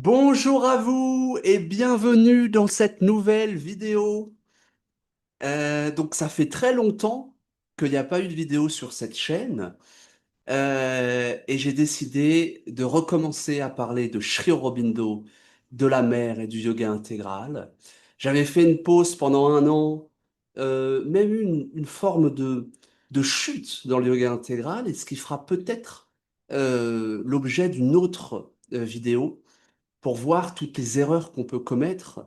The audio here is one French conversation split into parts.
Bonjour à vous et bienvenue dans cette nouvelle vidéo. Donc ça fait très longtemps qu'il n'y a pas eu de vidéo sur cette chaîne et j'ai décidé de recommencer à parler de Sri Aurobindo, de la mer et du yoga intégral. J'avais fait une pause pendant un an, même eu une forme de chute dans le yoga intégral, et ce qui fera peut-être l'objet d'une autre vidéo pour voir toutes les erreurs qu'on peut commettre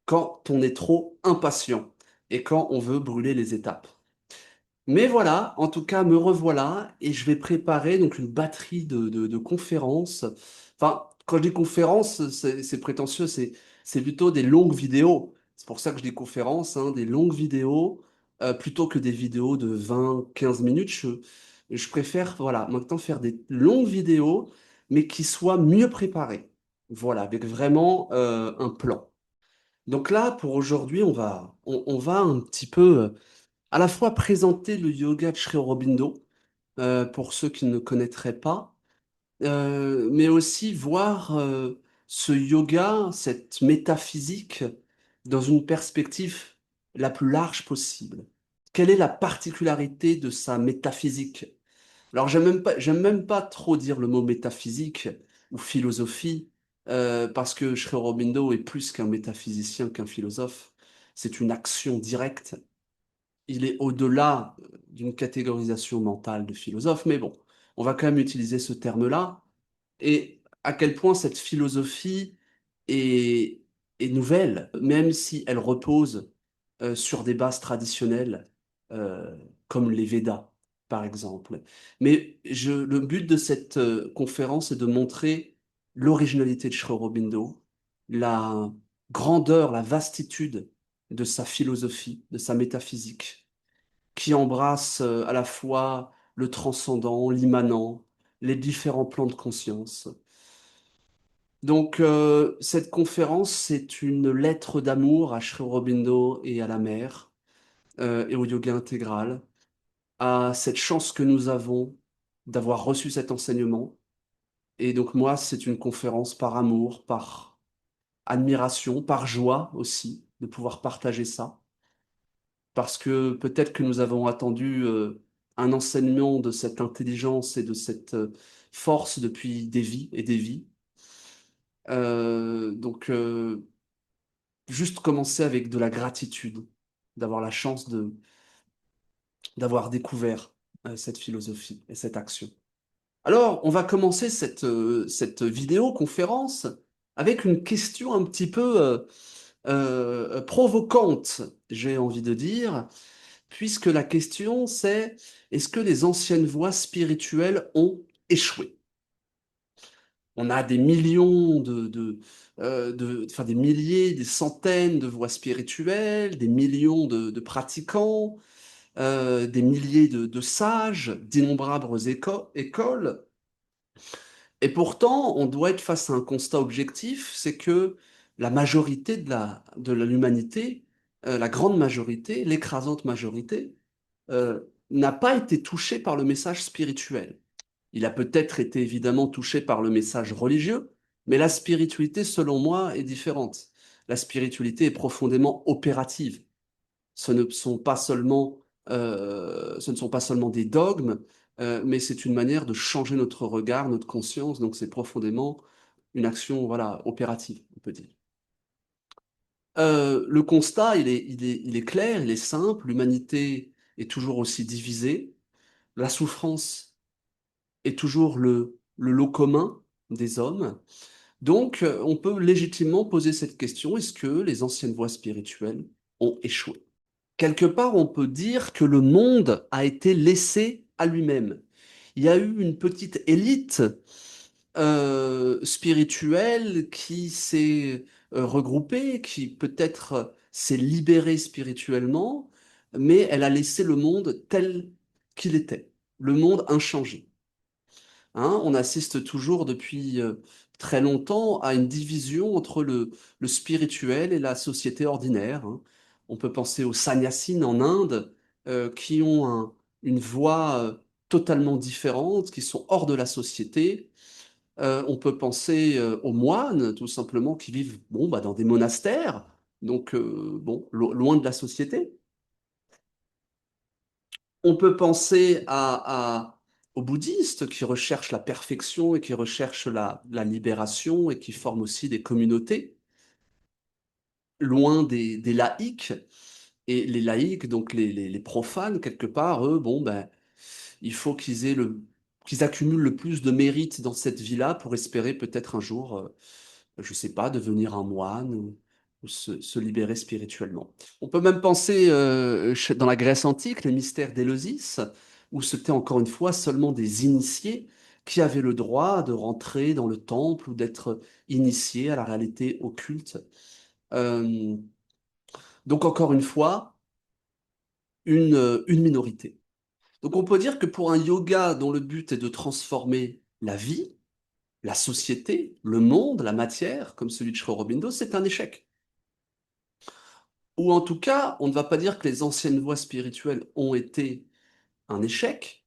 quand on est trop impatient et quand on veut brûler les étapes. Mais voilà, en tout cas, me revoilà et je vais préparer donc une batterie de conférences. Enfin, quand je dis conférences, c'est prétentieux, c'est plutôt des longues vidéos. C'est pour ça que je dis conférences, hein, des longues vidéos, plutôt que des vidéos de 20, 15 minutes. Je préfère, voilà, maintenant faire des longues vidéos, mais qui soient mieux préparées. Voilà, avec vraiment un plan. Donc là, pour aujourd'hui, on va un petit peu à la fois présenter le yoga de Sri Aurobindo, pour ceux qui ne connaîtraient pas, mais aussi voir ce yoga, cette métaphysique, dans une perspective la plus large possible. Quelle est la particularité de sa métaphysique? Alors, j'aime même pas trop dire le mot métaphysique ou philosophie, parce que Sri Aurobindo est plus qu'un métaphysicien, qu'un philosophe. C'est une action directe. Il est au-delà d'une catégorisation mentale de philosophe, mais bon, on va quand même utiliser ce terme-là. Et à quel point cette philosophie est, est nouvelle, même si elle repose sur des bases traditionnelles, euh, comme les Védas, par exemple. Mais le but de cette conférence est de montrer l'originalité de Sri Aurobindo, la grandeur, la vastitude de sa philosophie, de sa métaphysique, qui embrasse à la fois le transcendant, l'immanent, les différents plans de conscience. Donc, cette conférence, c'est une lettre d'amour à Sri Aurobindo et à la mer, et au yoga intégral, à cette chance que nous avons d'avoir reçu cet enseignement. Et donc, moi, c'est une conférence par amour, par admiration, par joie aussi de pouvoir partager ça. Parce que peut-être que nous avons attendu un enseignement de cette intelligence et de cette force depuis des vies et des vies. Donc, juste commencer avec de la gratitude, d'avoir la chance d'avoir découvert cette philosophie et cette action. Alors, on va commencer cette vidéoconférence avec une question un petit peu provocante, j'ai envie de dire, puisque la question c'est, est-ce que les anciennes voies spirituelles ont échoué? On a des millions enfin des milliers, des centaines de voies spirituelles, des millions de pratiquants, des milliers de sages, d'innombrables écoles. Et pourtant, on doit être face à un constat objectif, c'est que la majorité de l'humanité, la grande majorité, l'écrasante majorité, n'a pas été touchée par le message spirituel. Il a peut-être été évidemment touché par le message religieux, mais la spiritualité, selon moi, est différente. La spiritualité est profondément opérative. Ce ne sont pas seulement des dogmes, mais c'est une manière de changer notre regard, notre conscience. Donc c'est profondément une action, voilà, opérative, on peut dire. Le constat, il est clair, il est simple. L'humanité est toujours aussi divisée. La souffrance est toujours le lot commun des hommes. Donc, on peut légitimement poser cette question, est-ce que les anciennes voies spirituelles ont échoué? Quelque part, on peut dire que le monde a été laissé à lui-même. Il y a eu une petite élite spirituelle qui s'est regroupée, qui peut-être s'est libérée spirituellement, mais elle a laissé le monde tel qu'il était, le monde inchangé. Hein, on assiste toujours depuis très longtemps à une division entre le spirituel et la société ordinaire. Hein. On peut penser aux sannyasin en Inde, qui ont une voie totalement différente, qui sont hors de la société. On peut penser aux moines, tout simplement, qui vivent bon, bah, dans des monastères, donc bon, loin de la société. On peut penser aux bouddhistes qui recherchent la perfection et qui recherchent la libération et qui forment aussi des communautés loin des laïcs. Et les laïcs, donc les profanes, quelque part, eux, bon, ben, il faut qu'ils accumulent le plus de mérite dans cette vie-là pour espérer peut-être un jour, je sais pas, devenir un moine ou se libérer spirituellement. On peut même penser dans la Grèce antique, les mystères d'Éleusis, où c'était encore une fois seulement des initiés qui avaient le droit de rentrer dans le temple ou d'être initiés à la réalité occulte. Euh, donc encore une fois, une minorité. Donc on peut dire que pour un yoga dont le but est de transformer la vie, la société, le monde, la matière, comme celui de Sri Aurobindo, c'est un échec. Ou en tout cas, on ne va pas dire que les anciennes voies spirituelles ont été un échec,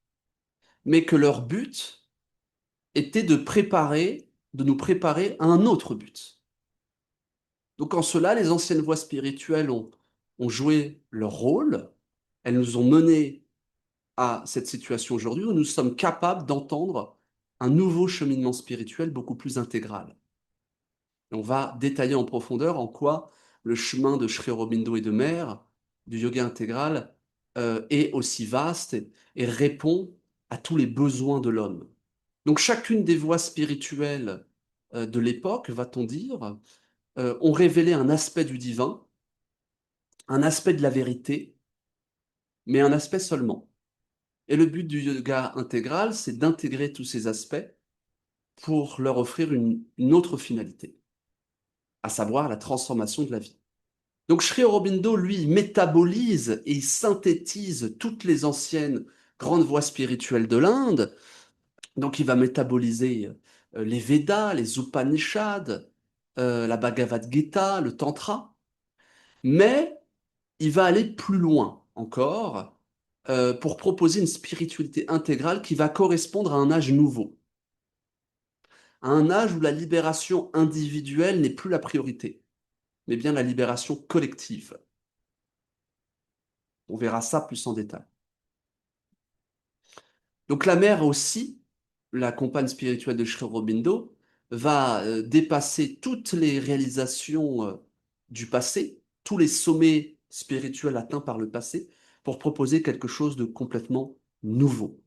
mais que leur but était de nous préparer à un autre but. Donc en cela, les anciennes voies spirituelles ont joué leur rôle, elles nous ont menés à cette situation aujourd'hui où nous sommes capables d'entendre un nouveau cheminement spirituel beaucoup plus intégral. Et on va détailler en profondeur en quoi le chemin de Sri Aurobindo et de Mer, du yoga intégral, est aussi vaste et répond à tous les besoins de l'homme. Donc chacune des voies spirituelles de l'époque, va-t-on dire, ont révélé un aspect du divin, un aspect de la vérité, mais un aspect seulement. Et le but du yoga intégral, c'est d'intégrer tous ces aspects pour leur offrir une autre finalité, à savoir la transformation de la vie. Donc Sri Aurobindo, lui, il métabolise et il synthétise toutes les anciennes grandes voies spirituelles de l'Inde. Donc il va métaboliser les Védas, les Upanishads, la Bhagavad Gita, le Tantra, mais il va aller plus loin encore pour proposer une spiritualité intégrale qui va correspondre à un âge nouveau, à un âge où la libération individuelle n'est plus la priorité, mais bien la libération collective. On verra ça plus en détail. Donc la mère aussi, la compagne spirituelle de Sri Aurobindo, va dépasser toutes les réalisations du passé, tous les sommets spirituels atteints par le passé, pour proposer quelque chose de complètement nouveau.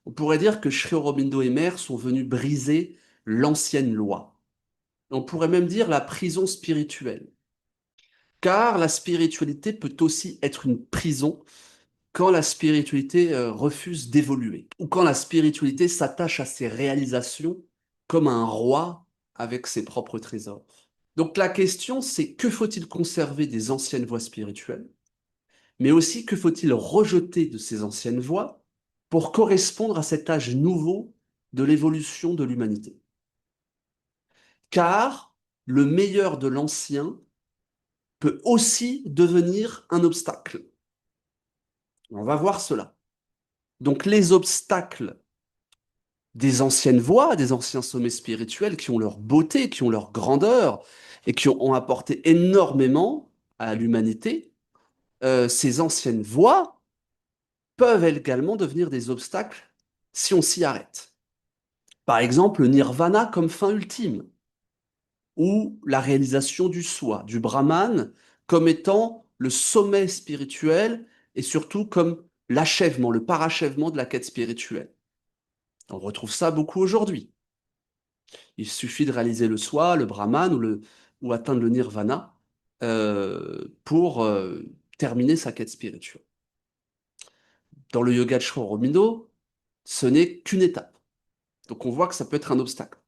On pourrait dire que Sri Aurobindo et Mère sont venus briser l'ancienne loi. On pourrait même dire la prison spirituelle. Car la spiritualité peut aussi être une prison quand la spiritualité refuse d'évoluer, ou quand la spiritualité s'attache à ses réalisations comme un roi avec ses propres trésors. Donc la question, c'est que faut-il conserver des anciennes voies spirituelles, mais aussi que faut-il rejeter de ces anciennes voies pour correspondre à cet âge nouveau de l'évolution de l'humanité. Car le meilleur de l'ancien peut aussi devenir un obstacle. On va voir cela. Donc les obstacles des anciennes voies, des anciens sommets spirituels qui ont leur beauté, qui ont leur grandeur et qui ont apporté énormément à l'humanité, ces anciennes voies peuvent également devenir des obstacles si on s'y arrête. Par exemple, le nirvana comme fin ultime, ou la réalisation du soi, du Brahman, comme étant le sommet spirituel et surtout comme l'achèvement, le parachèvement de la quête spirituelle. On retrouve ça beaucoup aujourd'hui. Il suffit de réaliser le soi, le Brahman ou atteindre le nirvana pour terminer sa quête spirituelle. Dans le yoga de Sri Aurobindo, ce n'est qu'une étape. Donc on voit que ça peut être un obstacle.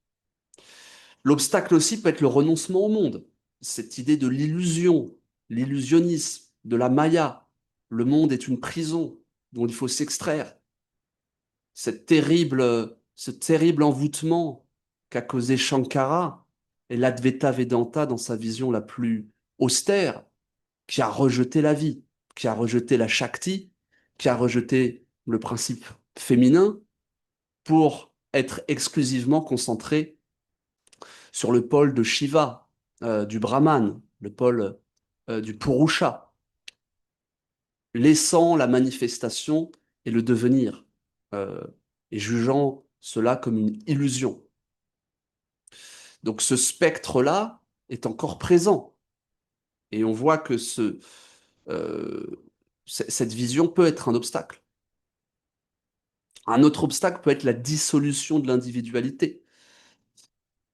L'obstacle aussi peut être le renoncement au monde, cette idée de l'illusion, l'illusionnisme, de la maya. Le monde est une prison dont il faut s'extraire. Ce terrible envoûtement qu'a causé Shankara et l'Advaita Vedanta dans sa vision la plus austère, qui a rejeté la vie, qui a rejeté la Shakti, qui a rejeté le principe féminin pour être exclusivement concentré sur le pôle de Shiva, du Brahman, le pôle du Purusha, laissant la manifestation et le devenir, euh, et jugeant cela comme une illusion. Donc ce spectre-là est encore présent, et on voit que euh, cette vision peut être un obstacle. Un autre obstacle peut être la dissolution de l'individualité.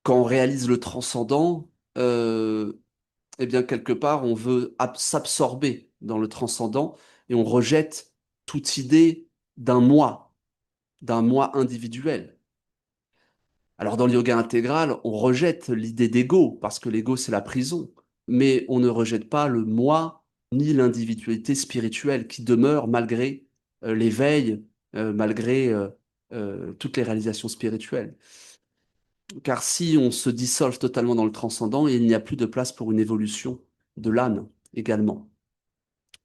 Quand on réalise le transcendant, eh bien, quelque part, on veut s'absorber dans le transcendant et on rejette toute idée d'un moi individuel. Alors, dans le yoga intégral, on rejette l'idée d'ego parce que l'ego, c'est la prison. Mais on ne rejette pas le moi ni l'individualité spirituelle qui demeure malgré l'éveil, malgré toutes les réalisations spirituelles. Car si on se dissolve totalement dans le transcendant, il n'y a plus de place pour une évolution de l'âme également,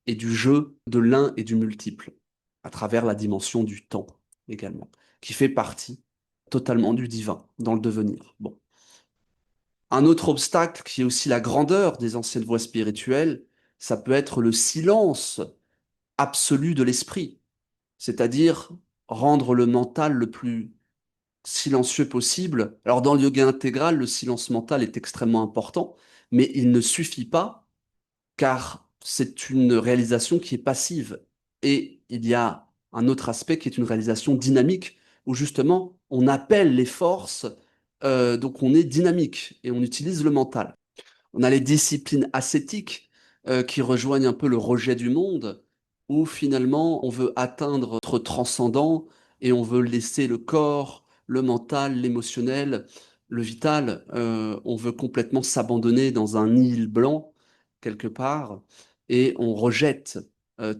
et du jeu de l'un et du multiple, à travers la dimension du temps également, qui fait partie totalement du divin dans le devenir. Bon. Un autre obstacle qui est aussi la grandeur des anciennes voies spirituelles, ça peut être le silence absolu de l'esprit, c'est-à-dire rendre le mental le plus silencieux possible. Alors dans le yoga intégral, le silence mental est extrêmement important, mais il ne suffit pas car c'est une réalisation qui est passive. Et il y a un autre aspect qui est une réalisation dynamique, où justement on appelle les forces, donc on est dynamique et on utilise le mental. On a les disciplines ascétiques qui rejoignent un peu le rejet du monde, où finalement on veut atteindre notre transcendant et on veut laisser le corps, le mental, l'émotionnel, le vital, on veut complètement s'abandonner dans un nihil blanc, quelque part, et on rejette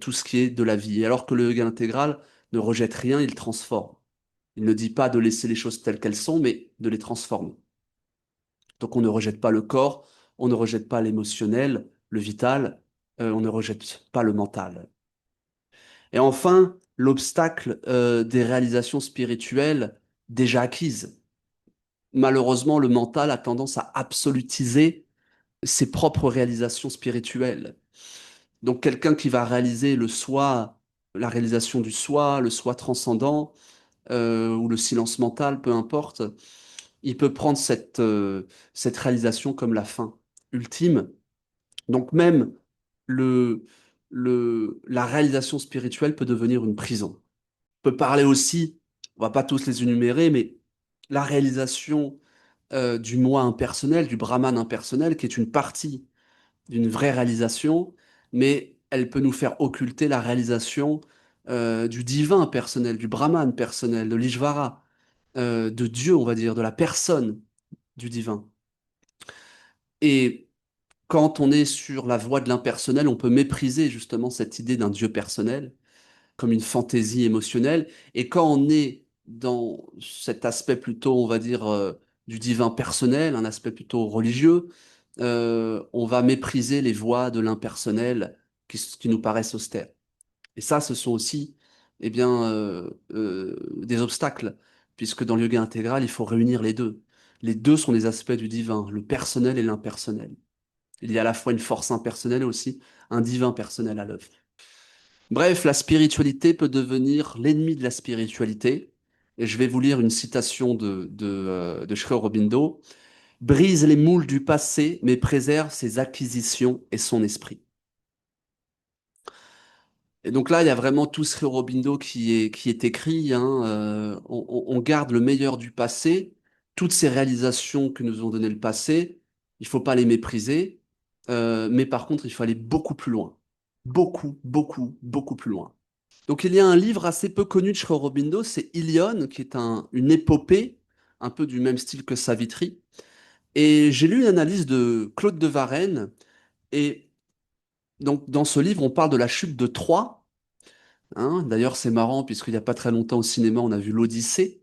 tout ce qui est de la vie. Alors que le yoga intégral ne rejette rien, il transforme. Il ne dit pas de laisser les choses telles qu'elles sont, mais de les transformer. Donc on ne rejette pas le corps, on ne rejette pas l'émotionnel, le vital, on ne rejette pas le mental. Et enfin, l'obstacle des réalisations spirituelles déjà acquises. Malheureusement, le mental a tendance à absolutiser ses propres réalisations spirituelles. Donc quelqu'un qui va réaliser le soi, la réalisation du soi, le soi transcendant, ou le silence mental, peu importe, il peut prendre cette réalisation comme la fin ultime. Donc même le, la réalisation spirituelle peut devenir une prison. On peut parler aussi, on va pas tous les énumérer, mais la réalisation du moi impersonnel, du Brahman impersonnel, qui est une partie d'une vraie réalisation, mais elle peut nous faire occulter la réalisation du divin personnel, du Brahman personnel, de l'Ishvara, de Dieu, on va dire, de la personne du divin. Et quand on est sur la voie de l'impersonnel, on peut mépriser justement cette idée d'un Dieu personnel comme une fantaisie émotionnelle. Et quand on est dans cet aspect plutôt, on va dire, du divin personnel, un aspect plutôt religieux, on va mépriser les voies de l'impersonnel qui nous paraissent austères. Et ça, ce sont aussi eh bien, des obstacles, puisque dans le yoga intégral, il faut réunir les deux. Les deux sont des aspects du divin, le personnel et l'impersonnel. Il y a à la fois une force impersonnelle et aussi un divin personnel à l'œuvre. Bref, la spiritualité peut devenir l'ennemi de la spiritualité. Et je vais vous lire une citation de Sri Aurobindo. Brise les moules du passé, mais préserve ses acquisitions et son esprit. Et donc là, il y a vraiment tout Sri Aurobindo qui est écrit, hein. On garde le meilleur du passé, toutes ces réalisations que nous ont donné le passé, il faut pas les mépriser, mais par contre, il faut aller beaucoup plus loin. Beaucoup, beaucoup, beaucoup plus loin. Donc il y a un livre assez peu connu de Sri Aurobindo, c'est Ilion, qui est une épopée, un peu du même style que Savitri. Et j'ai lu une analyse de Claude de Varenne, et donc dans ce livre, on parle de la chute de Troie. Hein. D'ailleurs, c'est marrant, puisqu'il n'y a pas très longtemps au cinéma, on a vu l'Odyssée,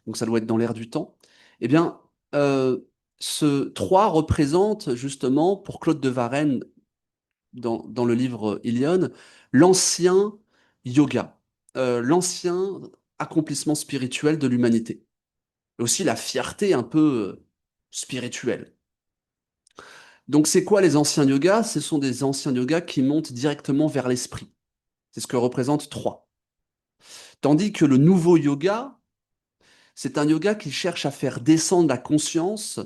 donc ça doit être dans l'air du temps. Eh bien, euh, ce 3 représente justement, pour Claude de Varenne, dans le livre Ilion, l'ancien yoga, l'ancien accomplissement spirituel de l'humanité. et aussi la fierté un peu spirituelle. Donc c'est quoi les anciens yogas? Ce sont des anciens yogas qui montent directement vers l'esprit. C'est ce que représente 3. Tandis que le nouveau yoga, c'est un yoga qui cherche à faire descendre la conscience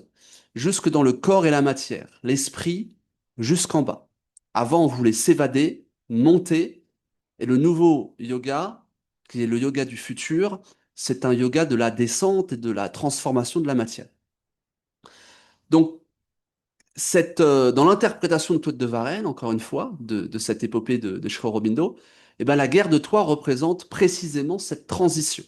jusque dans le corps et la matière, l'esprit jusqu'en bas. Avant, on voulait s'évader, monter, et le nouveau yoga, qui est le yoga du futur, c'est un yoga de la descente et de la transformation de la matière. Donc, dans l'interprétation de Todd de Varenne, encore une fois, de cette épopée de Sri Aurobindo, eh ben, la guerre de Troie représente précisément cette transition.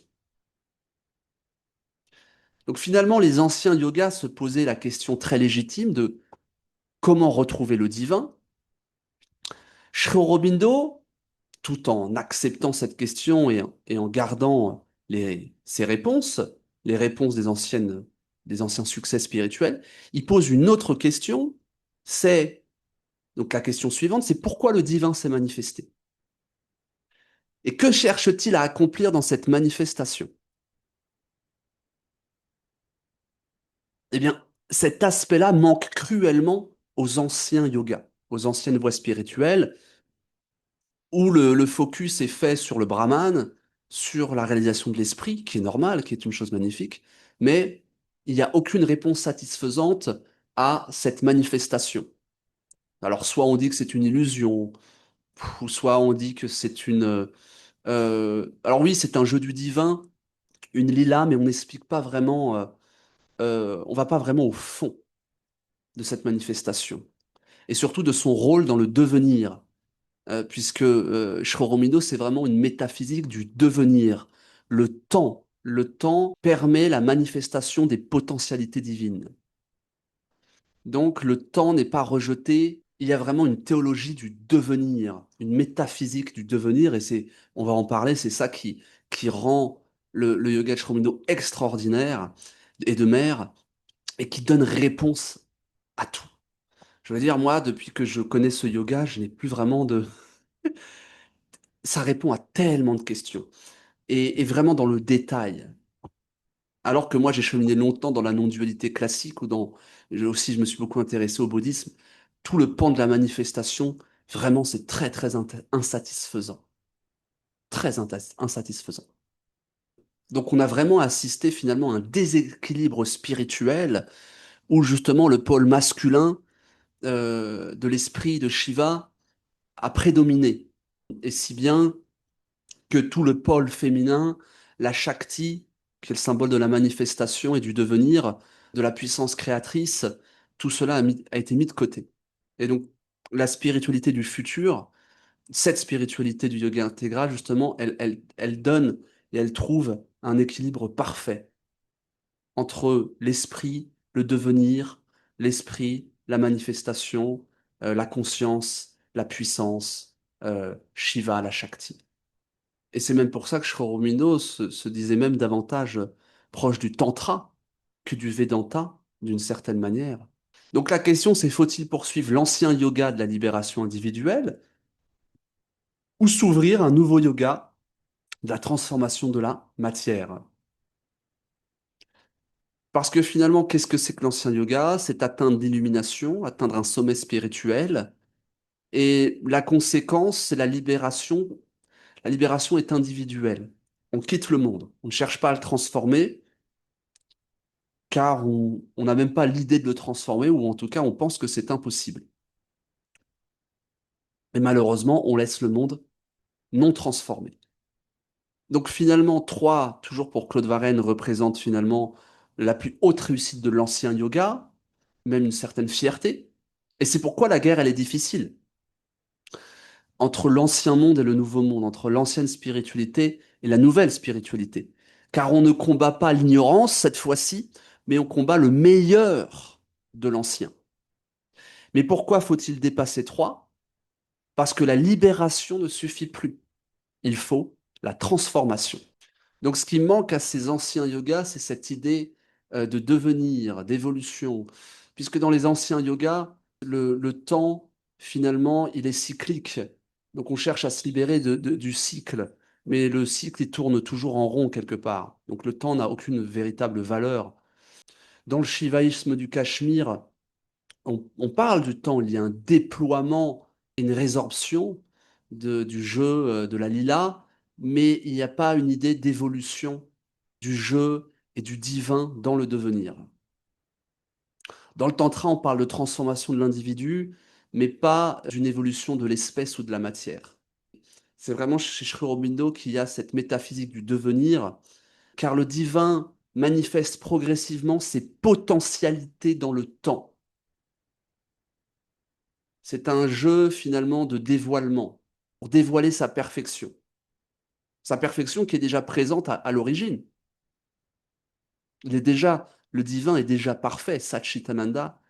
Donc finalement, les anciens yogas se posaient la question très légitime de comment retrouver le divin. Sri Aurobindo, tout en acceptant cette question et en gardant ses réponses, les réponses des anciens succès spirituels, il pose une autre question, c'est, donc la question suivante, c'est pourquoi le divin s'est manifesté? Et que cherche-t-il à accomplir dans cette manifestation? Eh bien, cet aspect-là manque cruellement aux anciens yogas, aux anciennes voies spirituelles, où le focus est fait sur le Brahman, sur la réalisation de l'esprit, qui est normal, qui est une chose magnifique, mais il n'y a aucune réponse satisfaisante à cette manifestation. Alors, soit on dit que c'est une illusion, ou soit on dit que c'est une... alors oui, c'est un jeu du divin, une lila, mais on n'explique pas vraiment, on va pas vraiment au fond de cette manifestation, et surtout de son rôle dans le devenir. Puisque Shoromino, c'est vraiment une métaphysique du devenir. Le temps permet la manifestation des potentialités divines. Donc le temps n'est pas rejeté, il y a vraiment une théologie du devenir, une métaphysique du devenir, et on va en parler, c'est ça qui rend le yoga de Shoromino extraordinaire et de mer, et qui donne réponse à tout. Je veux dire, moi, depuis que je connais ce yoga, je n'ai plus vraiment de... Ça répond à tellement de questions. Et vraiment dans le détail. Alors que moi, j'ai cheminé longtemps dans la non-dualité classique ou aussi, je me suis beaucoup intéressé au bouddhisme. Tout le pan de la manifestation, vraiment, c'est très, très insatisfaisant. Très insatisfaisant. Donc, on a vraiment assisté finalement à un déséquilibre spirituel où justement le pôle masculin de l'esprit de Shiva a prédominé. Et si bien que tout le pôle féminin, la Shakti, qui est le symbole de la manifestation et du devenir, de la puissance créatrice, tout cela a été mis de côté. Et donc, la spiritualité du futur, cette spiritualité du yoga intégral, justement, elle donne et elle trouve un équilibre parfait entre l'esprit, le devenir, l'esprit, la manifestation, la conscience, la puissance, Shiva, la Shakti. Et c'est même pour ça que Shoromino se disait même davantage proche du Tantra que du Vedanta, d'une certaine manière. Donc la question, c'est faut-il poursuivre l'ancien yoga de la libération individuelle ou s'ouvrir à un nouveau yoga de la transformation de la matière? Parce que finalement, qu'est-ce que c'est que l'ancien yoga? C'est atteindre l'illumination, atteindre un sommet spirituel. Et la conséquence, c'est la libération. La libération est individuelle. On quitte le monde. On ne cherche pas à le transformer, car on n'a même pas l'idée de le transformer, ou en tout cas on pense que c'est impossible. Et malheureusement, on laisse le monde non transformé. Donc finalement, 3, toujours pour Claude Varenne, représente finalement la plus haute réussite de l'ancien yoga, même une certaine fierté. Et c'est pourquoi la guerre, elle est difficile. Entre l'ancien monde et le nouveau monde, entre l'ancienne spiritualité et la nouvelle spiritualité. Car on ne combat pas l'ignorance cette fois-ci, mais on combat le meilleur de l'ancien. Mais pourquoi faut-il dépasser 3? Parce que la libération ne suffit plus. Il faut la transformation. Donc ce qui manque à ces anciens yogas, c'est cette idée de devenir, d'évolution. Puisque dans les anciens yogas, le temps, finalement, il est cyclique. Donc on cherche à se libérer du cycle. mais le cycle, il tourne toujours en rond quelque part. Donc le temps n'a aucune véritable valeur. Dans le shivaïsme du Cachemire, on parle du temps, il y a un déploiement et une résorption du jeu de la lila, mais il n'y a pas une idée d'évolution du jeu et du divin dans le devenir. Dans le tantra, on parle de transformation de l'individu, mais pas d'une évolution de l'espèce ou de la matière. C'est vraiment chez Sri Aurobindo qu'il y a cette métaphysique du devenir, car le divin manifeste progressivement ses potentialités dans le temps. C'est un jeu finalement de dévoilement, pour dévoiler sa perfection qui est déjà présente à l'origine. Le divin est déjà parfait, Satchitananda,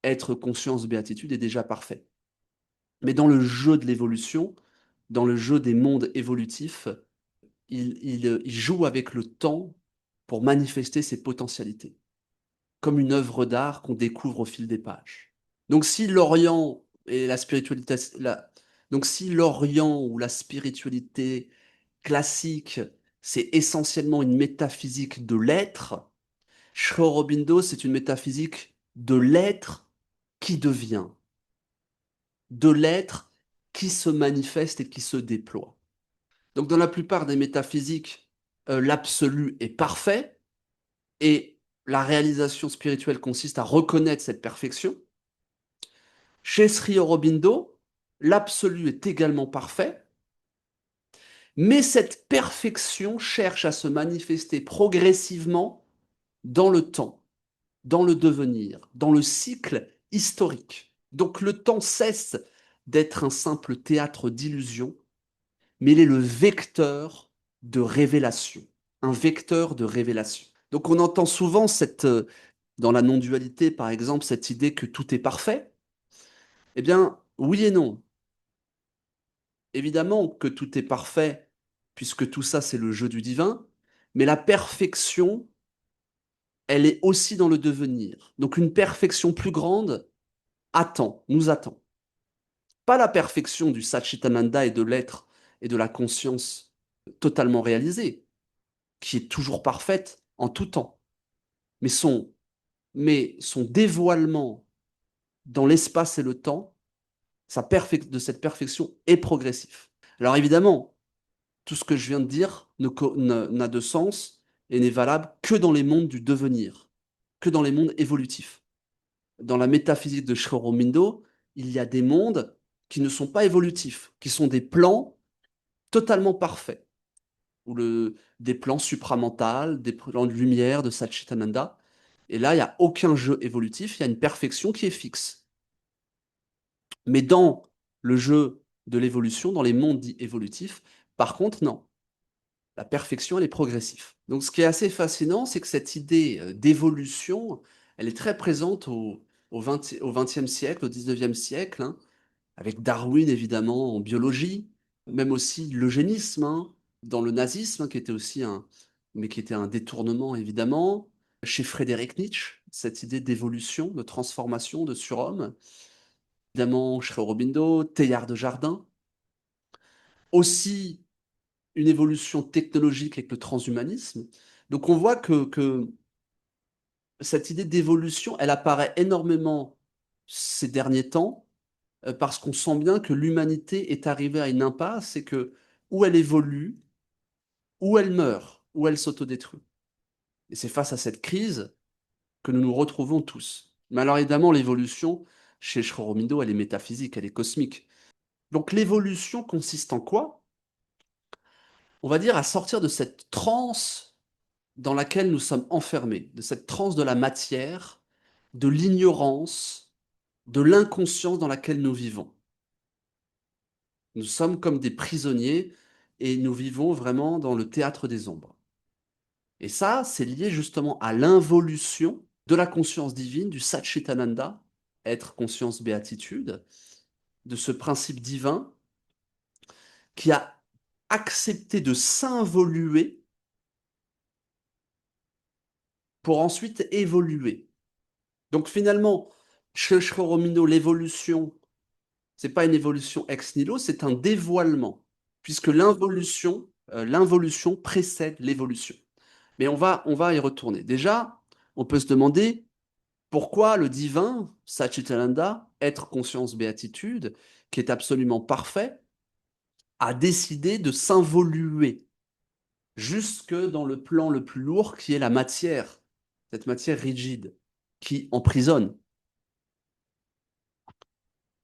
être conscience béatitude est déjà parfait. Mais dans le jeu de l'évolution, dans le jeu des mondes évolutifs, il joue avec le temps pour manifester ses potentialités, comme une œuvre d'art qu'on découvre au fil des pages. Donc si l'Orient et la spiritualité, donc si l'Orient ou la spiritualité classique, c'est essentiellement une métaphysique de l'être, Sri Aurobindo, c'est une métaphysique de l'être qui devient, de l'être qui se manifeste et qui se déploie. Donc dans la plupart des métaphysiques, l'absolu est parfait et la réalisation spirituelle consiste à reconnaître cette perfection. Chez Sri Aurobindo, l'absolu est également parfait, mais cette perfection cherche à se manifester progressivement dans le temps, dans le devenir, dans le cycle historique. Donc le temps cesse d'être un simple théâtre d'illusions, mais il est le vecteur de révélation, un vecteur de révélation. Donc on entend souvent dans la non-dualité par exemple, cette idée que tout est parfait. Eh bien, oui et non. Évidemment que tout est parfait, puisque tout ça c'est le jeu du divin, mais la perfection, elle est aussi dans le devenir. Donc une perfection plus grande nous attend. Pas la perfection du Satchitananda et de l'être et de la conscience totalement réalisée, qui est toujours parfaite en tout temps, mais son dévoilement dans l'espace et le temps, de cette perfection est progressif. Alors évidemment, tout ce que je viens de dire n'a de sens et n'est valable que dans les mondes du devenir, que dans les mondes évolutifs. Dans la métaphysique de Sri Aurobindo, il y a des mondes qui ne sont pas évolutifs, qui sont des plans totalement parfaits, des plans supramentaux, des plans de lumière de Satchitananda. Et là, il n'y a aucun jeu évolutif, il y a une perfection qui est fixe. Mais dans le jeu de l'évolution, dans les mondes dits évolutifs, par contre, non. La perfection, elle est progressive. Donc, ce qui est assez fascinant, c'est que cette idée d'évolution, elle est très présente au 20e siècle, au 19e siècle, hein, avec Darwin, évidemment, en biologie, même aussi l'eugénisme, hein, dans le nazisme, qui était aussi mais qui était un détournement, évidemment. Chez Frédéric Nietzsche, cette idée d'évolution, de transformation, de surhomme. Évidemment, chez Aurobindo, Teilhard de Chardin. Aussi, une évolution technologique avec le transhumanisme. Donc on voit que cette idée d'évolution, elle apparaît énormément ces derniers temps, parce qu'on sent bien que l'humanité est arrivée à une impasse et que ou elle évolue, ou elle meurt, ou elle s'autodétruit. Et c'est face à cette crise que nous nous retrouvons tous. Mais alors évidemment, l'évolution, chez Sri Aurobindo, elle est métaphysique, elle est cosmique. Donc l'évolution consiste en quoi? On va dire à sortir de cette transe dans laquelle nous sommes enfermés, de cette transe de la matière, de l'ignorance, de l'inconscience dans laquelle nous vivons. Nous sommes comme des prisonniers et nous vivons vraiment dans le théâtre des ombres. Et ça, c'est lié justement à l'involution de la conscience divine, du Satchitananda, être conscience béatitude, de ce principe divin qui a accepté de s'involuer pour ensuite évoluer. Donc finalement, chez Sri Aurobindo, l'évolution, c'est pas une évolution ex nihilo, c'est un dévoilement, puisque l'involution l'involution précède l'évolution. Mais on va y retourner. Déjà, on peut se demander pourquoi le divin, Satchitananda, être conscience béatitude, qui est absolument parfait, a décidé de s'involuer jusque dans le plan le plus lourd qui est la matière, cette matière rigide qui emprisonne.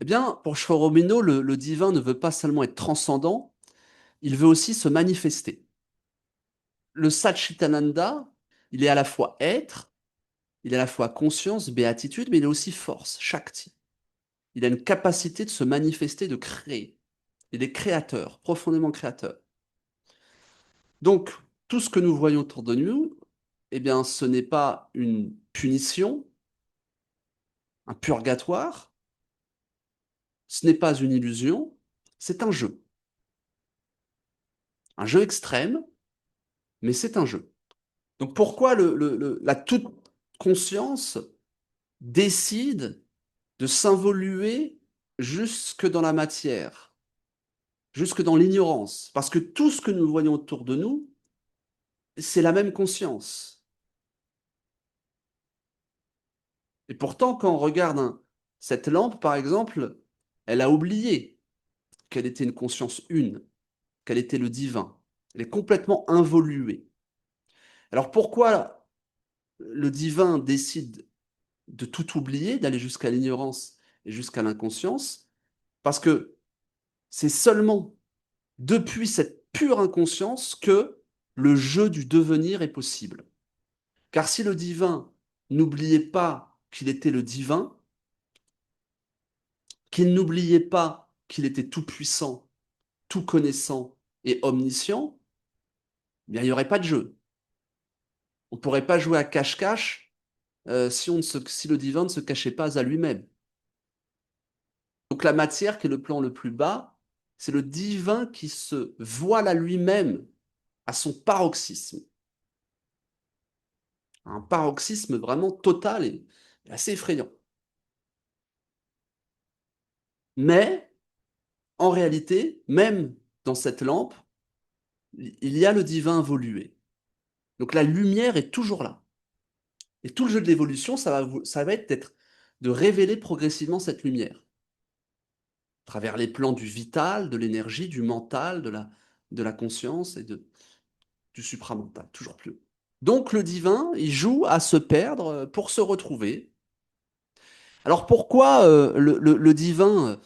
Eh bien, pour Sri Aurobindo, le divin ne veut pas seulement être transcendant, il veut aussi se manifester. Le Satchitananda, il est à la fois être, il est à la fois conscience, béatitude, mais il est aussi force, Shakti. Il a une capacité de se manifester, de créer. Il est créateur, profondément créateur. Donc, tout ce que nous voyons autour de nous, eh bien, ce n'est pas une punition, un purgatoire, ce n'est pas une illusion, c'est un jeu. Un jeu extrême, mais c'est un jeu. Donc pourquoi la toute conscience décide de s'involuer jusque dans la matière, jusque dans l'ignorance? Parce que tout ce que nous voyons autour de nous, c'est la même conscience. Et pourtant, quand on regarde cette lampe, par exemple, elle a oublié qu'elle était une conscience une, qu'elle était le divin. Elle est complètement involuée. Alors pourquoi le divin décide de tout oublier, d'aller jusqu'à l'ignorance et jusqu'à l'inconscience? Parce que c'est seulement depuis cette pure inconscience que le jeu du devenir est possible. Car si le divin n'oubliait pas qu'il était le divin, qu'il n'oubliait pas qu'il était tout puissant, tout connaissant et omniscient, eh bien, il n'y aurait pas de jeu. On ne pourrait pas jouer à cache-cache si le divin ne se cachait pas à lui-même. Donc la matière, qui est le plan le plus bas, c'est le divin qui se voile à lui-même à son paroxysme. Un paroxysme vraiment total et assez effrayant. Mais, en réalité, même dans cette lampe, il y a le divin involué. Donc la lumière est toujours là. Et tout le jeu de l'évolution, ça va être de révéler progressivement cette lumière, à travers les plans du vital, de l'énergie, du mental, de la conscience et du supramental, toujours plus haut. Donc le divin, il joue à se perdre pour se retrouver. Alors pourquoi le divin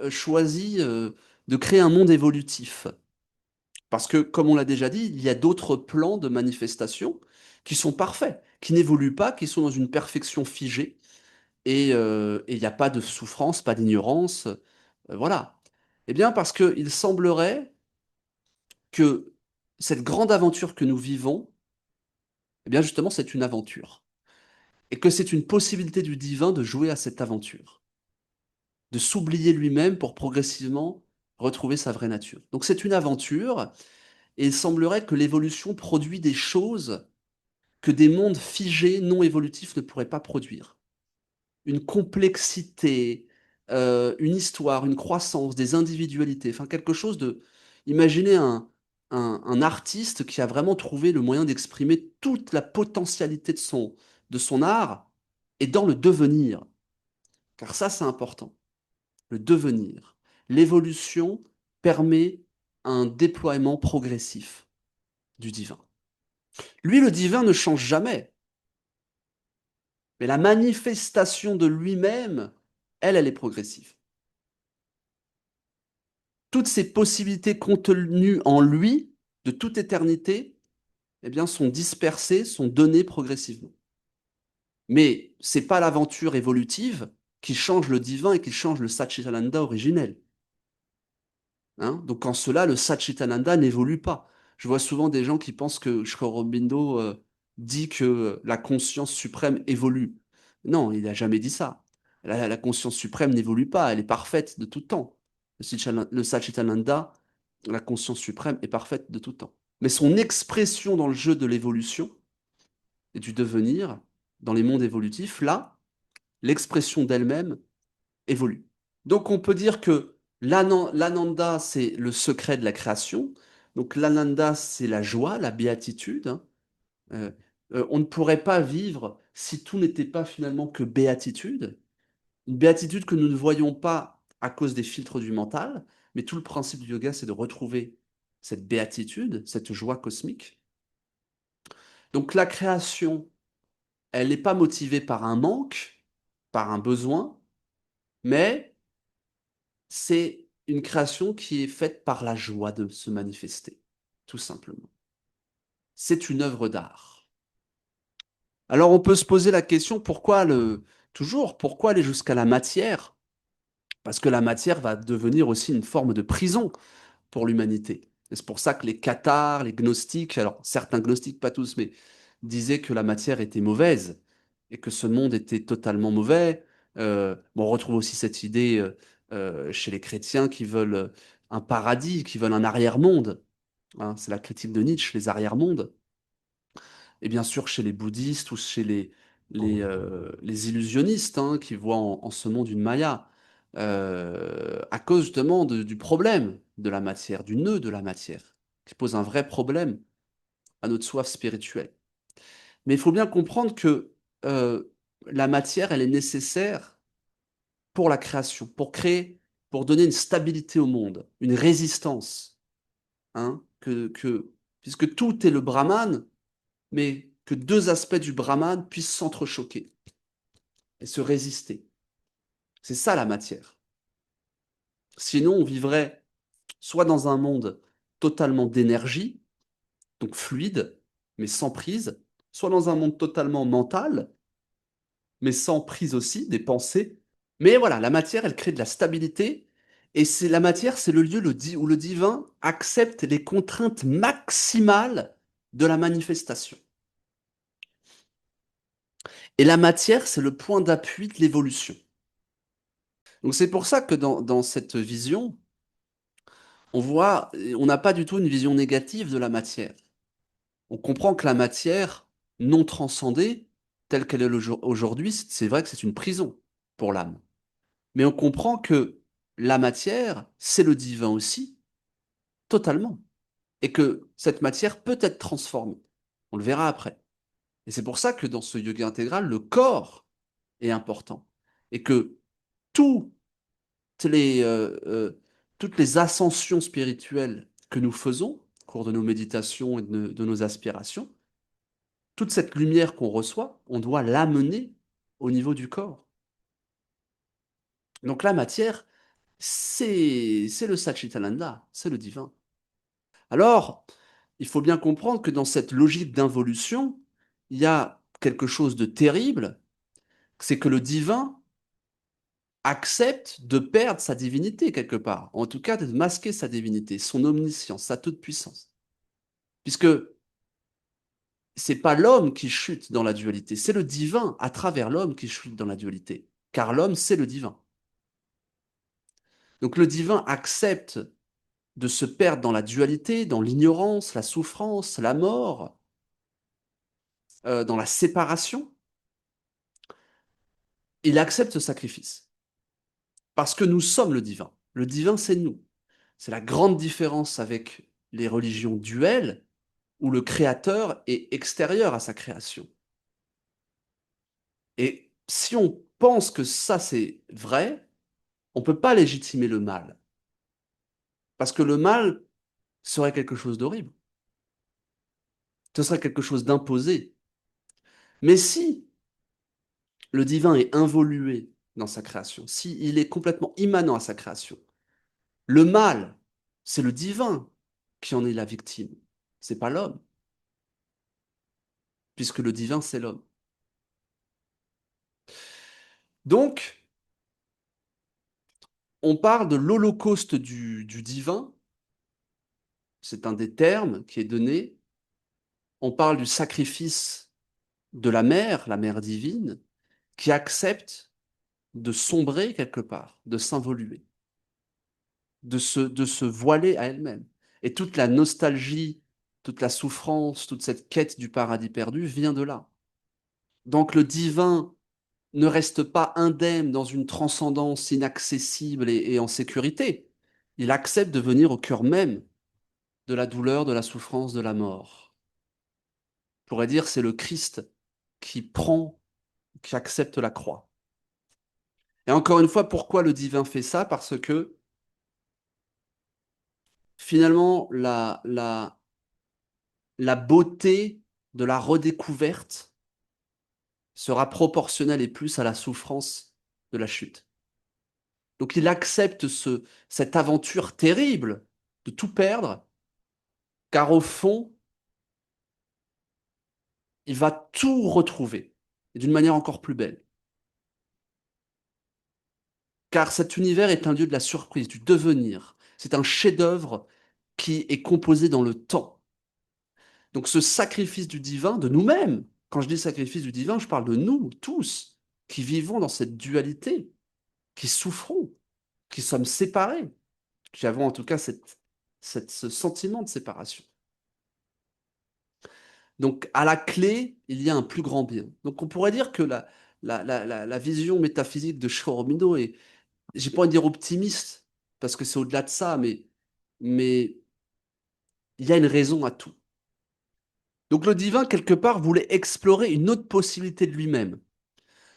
choisit de créer un monde évolutif? Parce que, comme on l'a déjà dit, il y a d'autres plans de manifestation qui sont parfaits, qui n'évoluent pas, qui sont dans une perfection figée, et il n'y a pas de souffrance, pas d'ignorance, voilà. Eh bien, parce qu'il semblerait que cette grande aventure que nous vivons, eh bien, justement, c'est une aventure. Et que c'est une possibilité du divin de jouer à cette aventure, de s'oublier lui-même pour progressivement retrouver sa vraie nature. Donc c'est une aventure, et il semblerait que l'évolution produit des choses que des mondes figés, non évolutifs ne pourraient pas produire. Une complexité, une histoire, une croissance, des individualités, enfin quelque chose de... Imaginez un artiste qui a vraiment trouvé le moyen d'exprimer toute la potentialité de son art et dans le devenir. Car ça, c'est important. Le devenir. L'évolution permet un déploiement progressif du divin. Lui, le divin ne change jamais, mais la manifestation de lui-même, elle est progressive. Toutes ces possibilités contenues en lui, de toute éternité, eh bien, sont dispersées, sont données progressivement. Mais c'est pas l'aventure évolutive qui change le divin et qui change le Satchitananda originel. Hein. Donc en cela, le Satchitananda n'évolue pas. Je vois souvent des gens qui pensent que Sri Aurobindo dit que la conscience suprême évolue. Non, il n'a jamais dit ça. La conscience suprême n'évolue pas, elle est parfaite de tout temps. Le Satchitananda, la conscience suprême, est parfaite de tout temps. Mais son expression dans le jeu de l'évolution et du devenir, dans les mondes évolutifs, là, l'expression d'elle-même évolue. Donc on peut dire que l'ananda, c'est le secret de la création. Donc l'ananda, c'est la joie, la béatitude, hein. Euh, on ne pourrait pas vivre si tout n'était pas finalement que béatitude. Une béatitude que nous ne voyons pas à cause des filtres du mental, mais tout le principe du yoga, c'est de retrouver cette béatitude, cette joie cosmique. Donc la création, elle n'est pas motivée par un manque, par un besoin, mais c'est une création qui est faite par la joie de se manifester, tout simplement. C'est une œuvre d'art. Alors on peut se poser la question, pourquoi aller jusqu'à la matière? Parce que la matière va devenir aussi une forme de prison pour l'humanité. Et c'est pour ça que les cathares, les gnostiques, alors certains gnostiques, pas tous, mais disaient que la matière était mauvaise et que ce monde était totalement mauvais. Bon, on retrouve aussi cette idée chez les chrétiens qui veulent un paradis, qui veulent un arrière-monde, hein. C'est la critique de Nietzsche, les arrière-mondes. Et bien sûr, chez les bouddhistes ou chez les illusionnistes, hein, qui voient en ce monde une maya, à cause justement du problème de la matière, du nœud de la matière, qui pose un vrai problème à notre soif spirituelle. Mais il faut bien comprendre que euh, la matière, elle est nécessaire pour la création, pour créer, pour donner une stabilité au monde, une résistance, hein, puisque tout est le Brahman, mais que deux aspects du Brahman puissent s'entrechoquer et se résister. C'est ça la matière. Sinon, on vivrait soit dans un monde totalement d'énergie, donc fluide, mais sans prise, soit dans un monde totalement mental, mais sans prise aussi, des pensées. Mais voilà, la matière, elle crée de la stabilité, et c'est la matière, c'est le lieu où le divin accepte les contraintes maximales de la manifestation. Et la matière, c'est le point d'appui de l'évolution. Donc c'est pour ça que dans cette vision, on n'a pas du tout une vision négative de la matière. On comprend que la matière non transcendée, telle qu'elle est aujourd'hui, c'est vrai que c'est une prison pour l'âme. Mais on comprend que la matière, c'est le divin aussi, totalement. Et que cette matière peut être transformée. On le verra après. Et c'est pour ça que dans ce yoga intégral, le corps est important. Et que tout les, euh, euh, toutes les ascensions spirituelles que nous faisons au cours de nos méditations et de nos aspirations, toute cette lumière qu'on reçoit, on doit l'amener au niveau du corps. Donc la matière, c'est le Satchitananda, c'est le divin. Alors, il faut bien comprendre que dans cette logique d'involution, il y a quelque chose de terrible, c'est que le divin accepte de perdre sa divinité quelque part, en tout cas de masquer sa divinité, son omniscience, sa toute-puissance. Puisque c'est pas l'homme qui chute dans la dualité, c'est le divin à travers l'homme qui chute dans la dualité. Car l'homme, c'est le divin. Donc le divin accepte de se perdre dans la dualité, dans l'ignorance, la souffrance, la mort, dans la séparation. Il accepte ce sacrifice. Parce que nous sommes le divin. Le divin, c'est nous. C'est la grande différence avec les religions duelles où le créateur est extérieur à sa création. Et si on pense que ça c'est vrai, on ne peut pas légitimer le mal. Parce que le mal serait quelque chose d'horrible. Ce serait quelque chose d'imposé. Mais si le divin est involué dans sa création, si il est complètement immanent à sa création, le mal, c'est le divin qui en est la victime. C'est pas l'homme, puisque le divin, c'est l'homme. Donc, on parle de l'holocauste du divin, c'est un des termes qui est donné. On parle du sacrifice de la mère divine, qui accepte de sombrer quelque part, de s'involuer, de se voiler à elle-même. Et toute la nostalgie, toute la souffrance, toute cette quête du paradis perdu vient de là. Donc le divin ne reste pas indemne dans une transcendance inaccessible et en sécurité. Il accepte de venir au cœur même de la douleur, de la souffrance, de la mort. On pourrait dire c'est le Christ qui prend, qui accepte la croix. Et encore une fois, pourquoi le divin fait ça? Parce que finalement, la beauté de la redécouverte sera proportionnelle et plus à la souffrance de la chute. Donc il accepte cette aventure terrible de tout perdre, car au fond, il va tout retrouver, et d'une manière encore plus belle. Car cet univers est un lieu de la surprise, du devenir. C'est un chef-d'œuvre qui est composé dans le temps. Donc ce sacrifice du divin, de nous-mêmes, quand je dis sacrifice du divin, je parle de nous tous, qui vivons dans cette dualité, qui souffrons, qui sommes séparés, qui avons en tout cas ce sentiment de séparation. Donc à la clé, il y a un plus grand bien. Donc on pourrait dire que la vision métaphysique de Shoromido est, j'ai pas envie de dire optimiste, parce que c'est au-delà de ça, mais il y a une raison à tout. Donc le divin, quelque part, voulait explorer une autre possibilité de lui-même.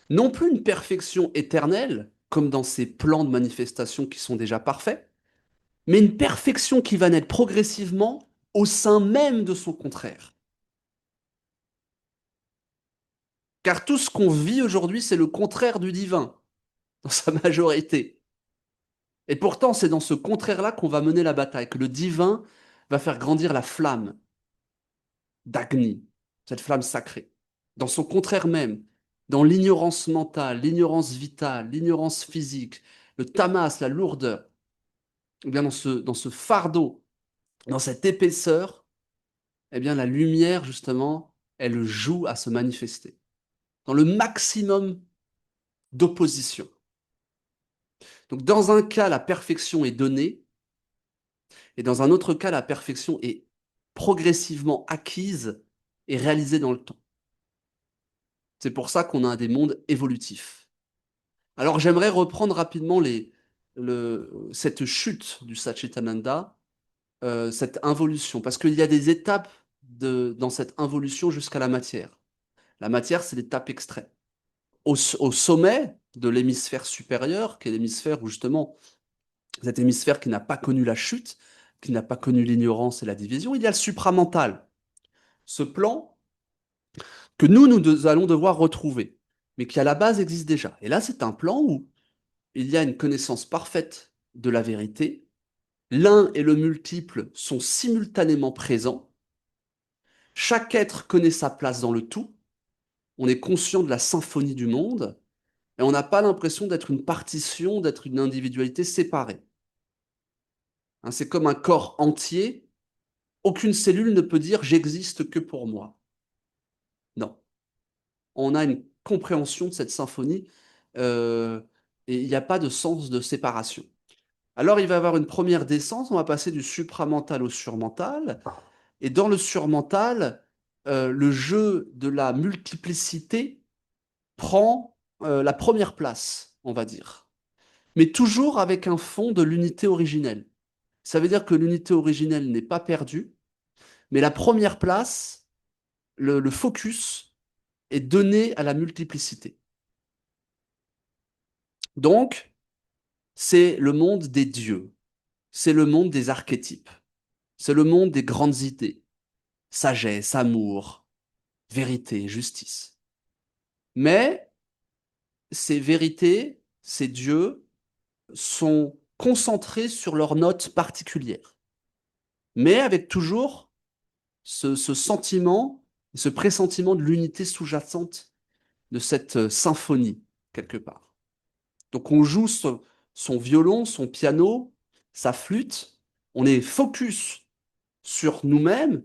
Non plus une perfection éternelle, comme dans ses plans de manifestation qui sont déjà parfaits, mais une perfection qui va naître progressivement au sein même de son contraire. Car tout ce qu'on vit aujourd'hui, c'est le contraire du divin, dans sa majorité. Et pourtant, c'est dans ce contraire-là qu'on va mener la bataille, que le divin va faire grandir la flamme d'Agni, cette flamme sacrée, dans son contraire même, dans l'ignorance mentale, l'ignorance vitale, l'ignorance physique, le tamas, la lourdeur, eh bien dans ce fardeau, dans cette épaisseur, eh bien la lumière, justement, elle joue à se manifester, dans le maximum d'opposition. Donc dans un cas, la perfection est donnée, et dans un autre cas, la perfection est progressivement acquise et réalisée dans le temps. C'est pour ça qu'on a des mondes évolutifs. Alors j'aimerais reprendre rapidement cette chute du Satchitananda, cette involution, parce qu'il y a des étapes dans cette involution jusqu'à la matière. La matière, c'est l'étape extrême. Au sommet de l'hémisphère supérieur, qui est l'hémisphère où justement, cet hémisphère qui n'a pas connu la chute, qui n'a pas connu l'ignorance et la division, il y a le supramental, ce plan que nous allons devoir retrouver, mais qui à la base existe déjà. Et là, c'est un plan où il y a une connaissance parfaite de la vérité, l'un et le multiple sont simultanément présents, chaque être connaît sa place dans le tout, on est conscient de la symphonie du monde, et on n'a pas l'impression d'être une partition, d'être une individualité séparée. Hein, c'est comme un corps entier, aucune cellule ne peut dire j'existe que pour moi. Non. On a une compréhension de cette symphonie euh, et il n'y a pas de sens de séparation. Alors il va y avoir une première descente, on va passer du supramental au surmental, et dans le surmental, le jeu de la multiplicité prend la première place, on va dire, mais toujours avec un fond de l'unité originelle. Ça veut dire que l'unité originelle n'est pas perdue, mais la première place, le focus, est donné à la multiplicité. Donc, c'est le monde des dieux, c'est le monde des archétypes, c'est le monde des grandes idées, sagesse, amour, vérité, justice. Mais ces vérités, ces dieux, sont concentrés sur leurs notes particulières, mais avec toujours ce sentiment, ce pressentiment de l'unité sous-jacente de cette symphonie, quelque part. Donc on joue son violon, son piano, sa flûte, on est focus sur nous-mêmes,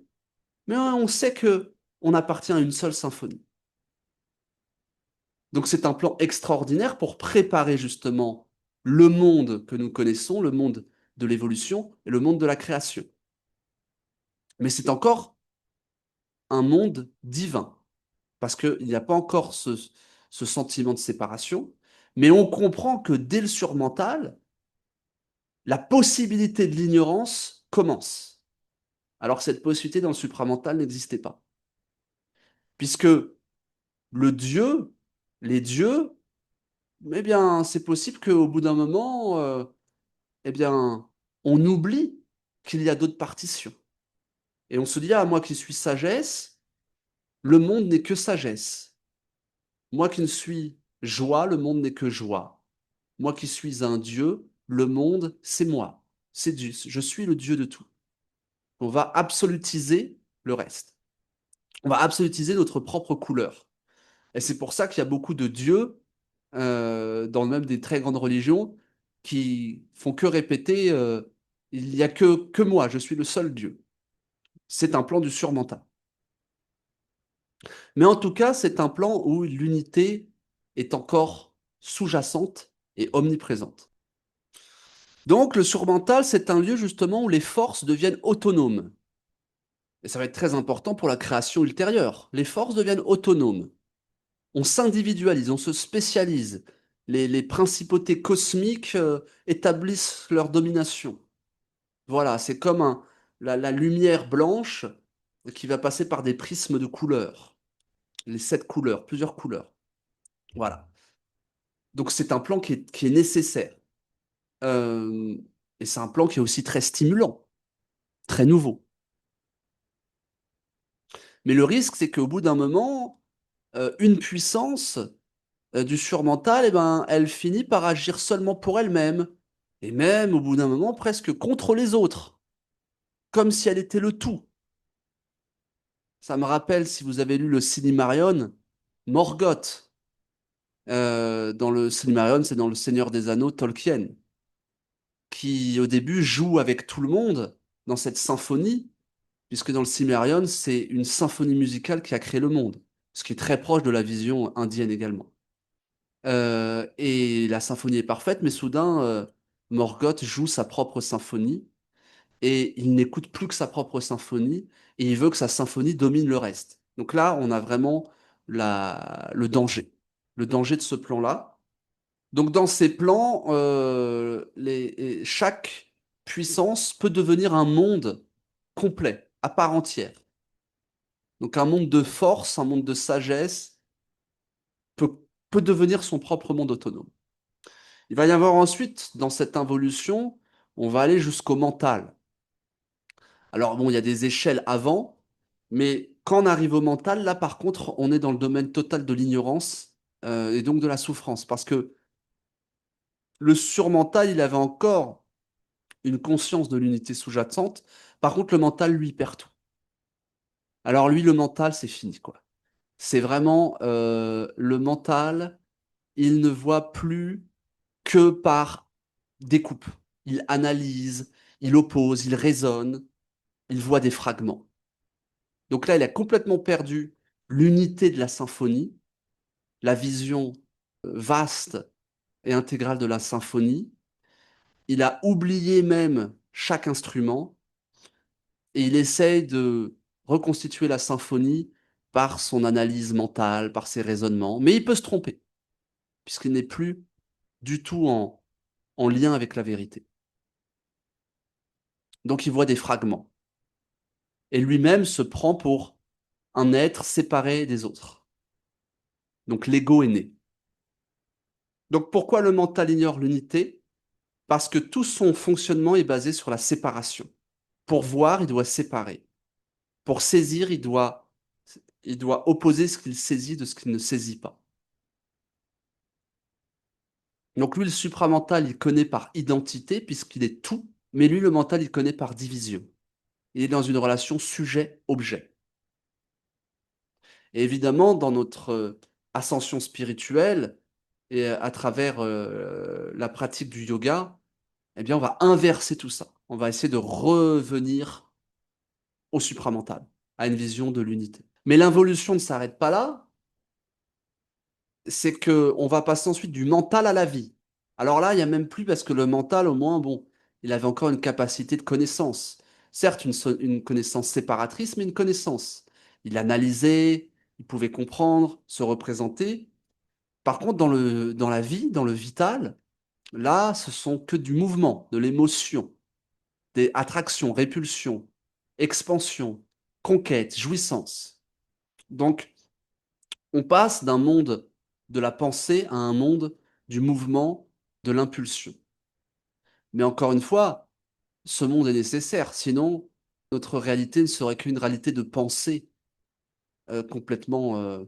mais on sait que on appartient à une seule symphonie. Donc c'est un plan extraordinaire pour préparer justement le monde que nous connaissons, le monde de l'évolution et le monde de la création. Mais c'est encore un monde divin, parce qu'il n'y a pas encore ce sentiment de séparation, mais on comprend que dès le surmental, la possibilité de l'ignorance commence. alors que cette possibilité dans le supramental n'existait pas. Puisque le Dieu, les dieux, eh bien, c'est possible qu'au bout d'un moment, eh bien, on oublie qu'il y a d'autres partitions. Et on se dit, ah, moi qui suis sagesse, le monde n'est que sagesse. Moi qui ne suis joie, le monde n'est que joie. Moi qui suis un Dieu, le monde, c'est moi. C'est Dieu. Je suis le Dieu de tout. On va absolutiser le reste. On va absolutiser notre propre couleur. Et c'est pour ça qu'il y a beaucoup de dieux, dans même des très grandes religions, qui font que répéter il n'y a que moi, je suis le seul Dieu. C'est un plan du surmental. Mais en tout cas, c'est un plan où l'unité est encore sous-jacente et omniprésente. Donc, le surmental, c'est un lieu justement où les forces deviennent autonomes. Et ça va être très important pour la création ultérieure. Les forces deviennent autonomes. On s'individualise, on se spécialise. Les principautés cosmiques établissent leur domination. Voilà, c'est comme la lumière blanche qui va passer par des prismes de couleurs. Les 7 couleurs, plusieurs couleurs. Voilà. Donc c'est un plan qui est nécessaire. Euh, et c'est un plan qui est aussi très stimulant, très nouveau. Mais le risque, c'est qu'au bout d'un moment, une puissance du surmental, eh ben, elle finit par agir seulement pour elle-même, et même au bout d'un moment presque contre les autres, comme si elle était le tout. Ça me rappelle, si vous avez lu le Silmarillion, Morgoth. Dans le Silmarillion, c'est dans le Seigneur des Anneaux, Tolkien, qui au début joue avec tout le monde dans cette symphonie, puisque dans le Silmarillion, c'est une symphonie musicale qui a créé le monde, ce qui est très proche de la vision indienne également. Et la symphonie est parfaite, mais soudain, Morgoth joue sa propre symphonie et il n'écoute plus que sa propre symphonie et il veut que sa symphonie domine le reste. Donc là, on a vraiment le danger de ce plan-là. Donc dans ces plans, chaque puissance peut devenir un monde complet, à part entière. Donc un monde de force, un monde de sagesse peut devenir son propre monde autonome. Il va y avoir ensuite, dans cette involution, on va aller jusqu'au mental. Alors bon, il y a des échelles avant, mais quand on arrive au mental, là par contre, on est dans le domaine total de l'ignorance et donc de la souffrance, parce que le surmental, il avait encore une conscience de l'unité sous-jacente. Par contre, le mental, lui, perd tout. Alors lui, le mental, c'est fini, quoi. C'est vraiment le mental, il ne voit plus que par découpe. Il analyse, il oppose, il raisonne, il voit des fragments. Donc là, il a complètement perdu l'unité de la symphonie, la vision vaste et intégrale de la symphonie. Il a oublié même chaque instrument et il essaye de reconstituer la symphonie par son analyse mentale, par ses raisonnements. Mais il peut se tromper, puisqu'il n'est plus du tout en lien avec la vérité. Donc il voit des fragments. Et lui-même se prend pour un être séparé des autres. Donc l'ego est né. Donc pourquoi le mental ignore l'unité? Parce que tout son fonctionnement est basé sur la séparation. Pour voir, il doit séparer. Pour saisir, il doit opposer ce qu'il saisit de ce qu'il ne saisit pas. Donc lui, le supramental, il connaît par identité, puisqu'il est tout, mais lui, le mental, il connaît par division. Il est dans une relation sujet-objet. Et évidemment, dans notre ascension spirituelle, et à travers la pratique du yoga, eh bien, on va inverser tout ça. On va essayer de revenir au supramental, à une vision de l'unité. Mais l'involution ne s'arrête pas là, c'est que on va passer ensuite du mental à la vie. Alors là, il n'y a même plus parce que le mental, au moins, bon, il avait encore une capacité de connaissance. Certes, une connaissance séparatrice, mais une connaissance. Il analysait, il pouvait comprendre, se représenter. Par contre, dans la vie, dans le vital, là, ce sont que du mouvement, de l'émotion, des attractions, répulsions. expansion, conquête, jouissance. Donc, on passe d'un monde de la pensée à un monde du mouvement, de l'impulsion. Mais encore une fois, ce monde est nécessaire, sinon notre réalité ne serait qu'une réalité de pensée complètement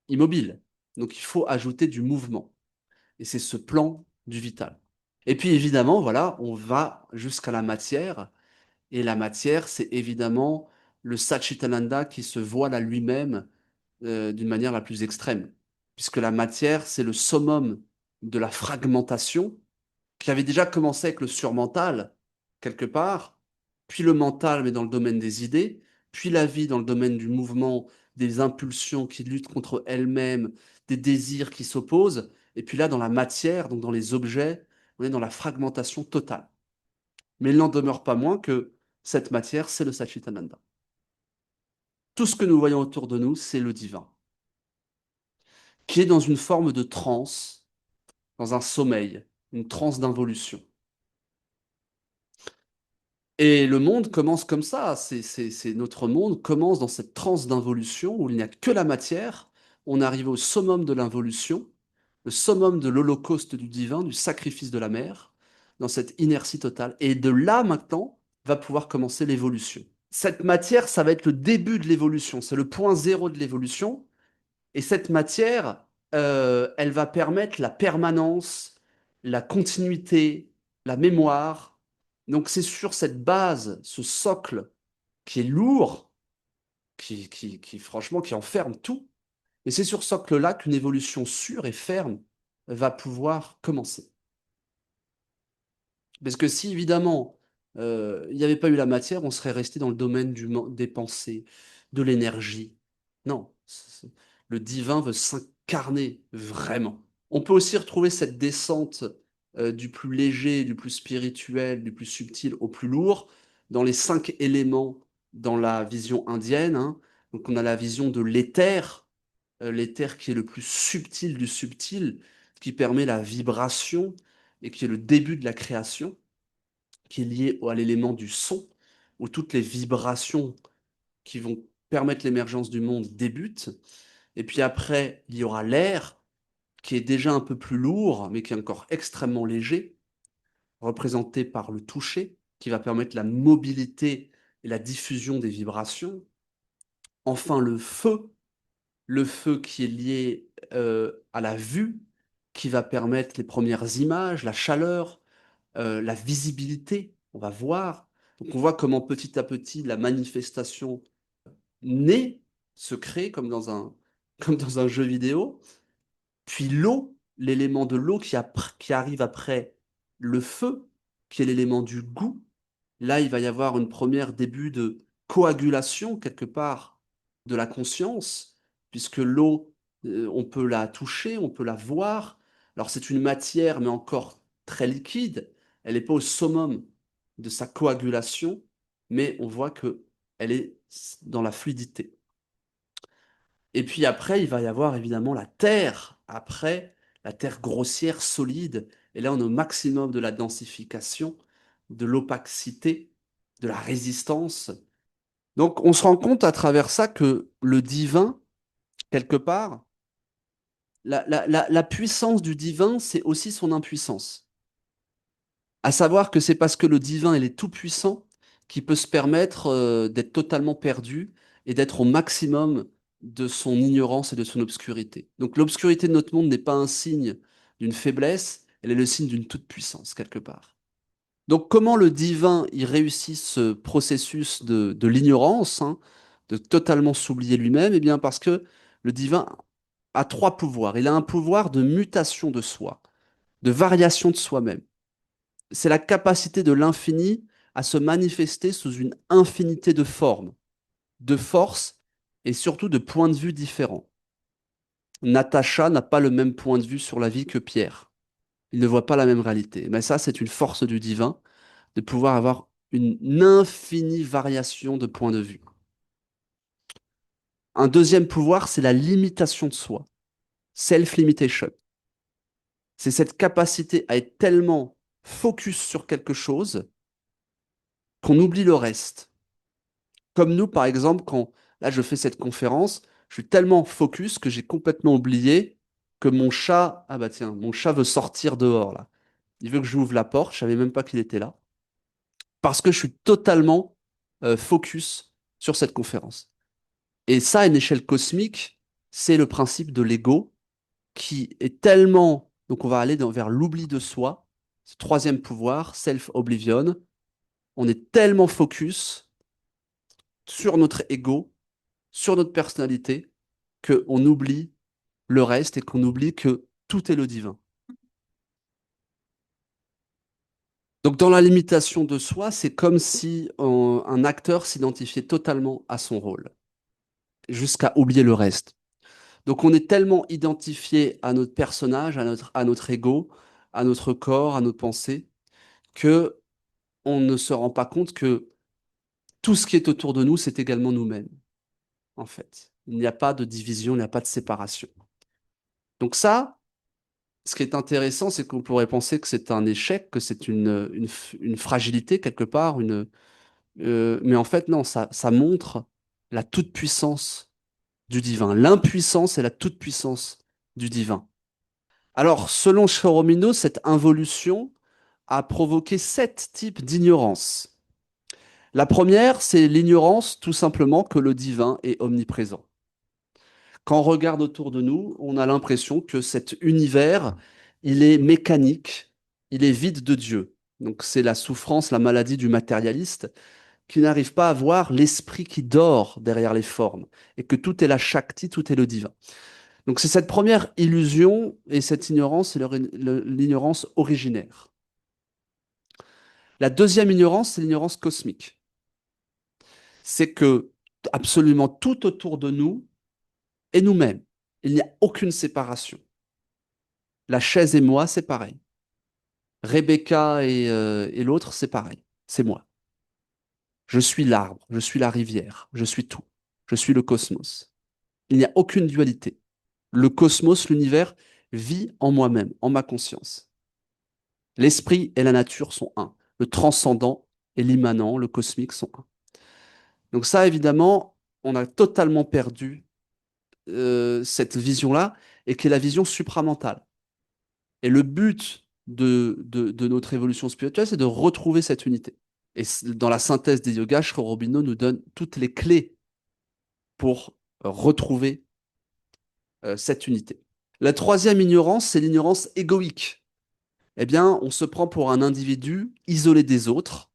immobile. Donc il faut ajouter du mouvement. Et c'est ce plan du vital. Et puis évidemment, voilà, on va jusqu'à la matière. Et la matière, c'est évidemment le Satchitananda qui se voile à lui-même d'une manière la plus extrême. Puisque la matière, c'est le summum de la fragmentation qui avait déjà commencé avec le surmental, quelque part, puis le mental, mais dans le domaine des idées, puis la vie dans le domaine du mouvement, des impulsions qui luttent contre elles-mêmes, des désirs qui s'opposent, et puis là, dans la matière, donc dans les objets, on est dans la fragmentation totale. Mais il n'en demeure pas moins que cette matière, c'est le Satchitananda. Tout ce que nous voyons autour de nous, c'est le divin, qui est dans une forme de transe, dans un sommeil, une transe d'involution. Et le monde commence comme ça. Notre monde commence dans cette transe d'involution où il n'y a que la matière. On arrive au summum de l'involution, le summum de l'holocauste du divin, du sacrifice de la mère, dans cette inertie totale. Et de là, maintenant, va pouvoir commencer l'évolution. Cette matière, ça va être le début de l'évolution. C'est le point zéro de l'évolution. Et cette matière, elle va permettre la permanence, la continuité, la mémoire. Donc c'est sur cette base, ce socle qui est lourd, franchement qui enferme tout. Et c'est sur ce socle-là qu'une évolution sûre et ferme va pouvoir commencer. Parce que si évidemment il n'y avait pas eu la matière, on serait resté dans le domaine des pensées, de l'énergie. Non, le divin veut s'incarner vraiment. On peut aussi retrouver cette descente du plus léger, du plus spirituel, du plus subtil au plus lourd dans les 5 éléments dans la vision indienne, hein. Donc on a la vision de l'éther qui est le plus subtil du subtil, qui permet la vibration et qui est le début de la création, qui est lié à l'élément du son, où toutes les vibrations qui vont permettre l'émergence du monde débutent. Et puis après, il y aura l'air, qui est déjà un peu plus lourd, mais qui est encore extrêmement léger, représenté par le toucher, qui va permettre la mobilité et la diffusion des vibrations. Enfin, le feu qui est lié à la vue, qui va permettre les premières images, la chaleur, la visibilité, on va voir. Donc on voit comment petit à petit la manifestation naît, se crée comme dans un jeu vidéo. Puis l'eau, l'élément de l'eau qui arrive après le feu, qui est l'élément du goût. Là, il va y avoir une première début de coagulation quelque part de la conscience, puisque l'eau, on peut la toucher, on peut la voir. Alors c'est une matière, mais encore très liquide. Elle n'est pas au summum de sa coagulation, mais on voit que elle est dans la fluidité. Et puis après, il va y avoir évidemment la terre, après, la terre grossière, solide. Et là, on est au maximum de la densification, de l'opacité, de la résistance. Donc, on se rend compte à travers ça que le divin, quelque part, la puissance du divin, c'est aussi son impuissance. À savoir que c'est parce que le divin, il est tout puissant, qu'il peut se permettre d'être totalement perdu et d'être au maximum de son ignorance et de son obscurité. Donc l'obscurité de notre monde n'est pas un signe d'une faiblesse, elle est le signe d'une toute-puissance, quelque part. Donc comment le divin, il réussit ce processus de l'ignorance, hein, de totalement s'oublier lui-même? Eh bien parce que le divin a 3 pouvoirs. Il a un pouvoir de mutation de soi, de variation de soi-même. C'est la capacité de l'infini à se manifester sous une infinité de formes, de forces et surtout de points de vue différents. Natacha n'a pas le même point de vue sur la vie que Pierre. Il ne voit pas la même réalité. Mais ça, c'est une force du divin, de pouvoir avoir une infinie variation de points de vue. Un deuxième pouvoir, c'est la limitation de soi, self-limitation. C'est cette capacité à être tellement focus sur quelque chose qu'on oublie le reste. Comme nous, par exemple, quand là je fais cette conférence, je suis tellement focus que j'ai complètement oublié que mon chat, ah bah tiens, mon chat veut sortir dehors là. Il veut que j'ouvre la porte, je savais même pas qu'il était là, parce que je suis totalement focus sur cette conférence. Et ça, à une échelle cosmique, c'est le principe de l'ego qui est tellement... Donc on va aller vers l'oubli de soi, ce troisième pouvoir, self-oblivion. On est tellement focus sur notre ego, sur notre personnalité, qu'on oublie le reste et qu'on oublie que tout est le divin. Donc dans la limitation de soi, c'est comme si un acteur s'identifiait totalement à son rôle, jusqu'à oublier le reste. Donc on est tellement identifié à notre personnage, à notre ego, à notre corps, à nos pensées, que on ne se rend pas compte que tout ce qui est autour de nous, c'est également nous-mêmes, en fait. Il n'y a pas de division, il n'y a pas de séparation. Donc ça, ce qui est intéressant, c'est qu'on pourrait penser que c'est un échec, que c'est une fragilité quelque part, mais en fait, non, ça montre la toute-puissance du divin, l'impuissance et la toute-puissance du divin. Alors, selon Choromino, cette involution a provoqué 7 types d'ignorance. La première, c'est l'ignorance tout simplement que le divin est omniprésent. Quand on regarde autour de nous, on a l'impression que cet univers, il est mécanique, il est vide de Dieu. Donc c'est la souffrance, la maladie du matérialiste qui n'arrive pas à voir l'esprit qui dort derrière les formes et que tout est la Shakti, tout est le divin. Donc c'est cette première illusion et cette ignorance, c'est l'ignorance originaire. La deuxième ignorance, c'est l'ignorance cosmique. C'est que absolument tout autour de nous est nous-mêmes. Il n'y a aucune séparation. La chaise et moi, c'est pareil. Rebecca et l'autre, c'est pareil. C'est moi. Je suis l'arbre, je suis la rivière, je suis tout. Je suis le cosmos. Il n'y a aucune dualité. Le cosmos, l'univers, vit en moi-même, en ma conscience. L'esprit et la nature sont un. Le transcendant et l'immanent, le cosmique sont un. Donc ça, évidemment, on a totalement perdu cette vision-là, et qui est la vision supramentale. Et le but de notre évolution spirituelle, c'est de retrouver cette unité. Et dans la synthèse des yogas, Sri Aurobindo nous donne toutes les clés pour retrouver cette unité. La troisième ignorance, c'est l'ignorance égoïque. Eh bien, on se prend pour un individu isolé des autres.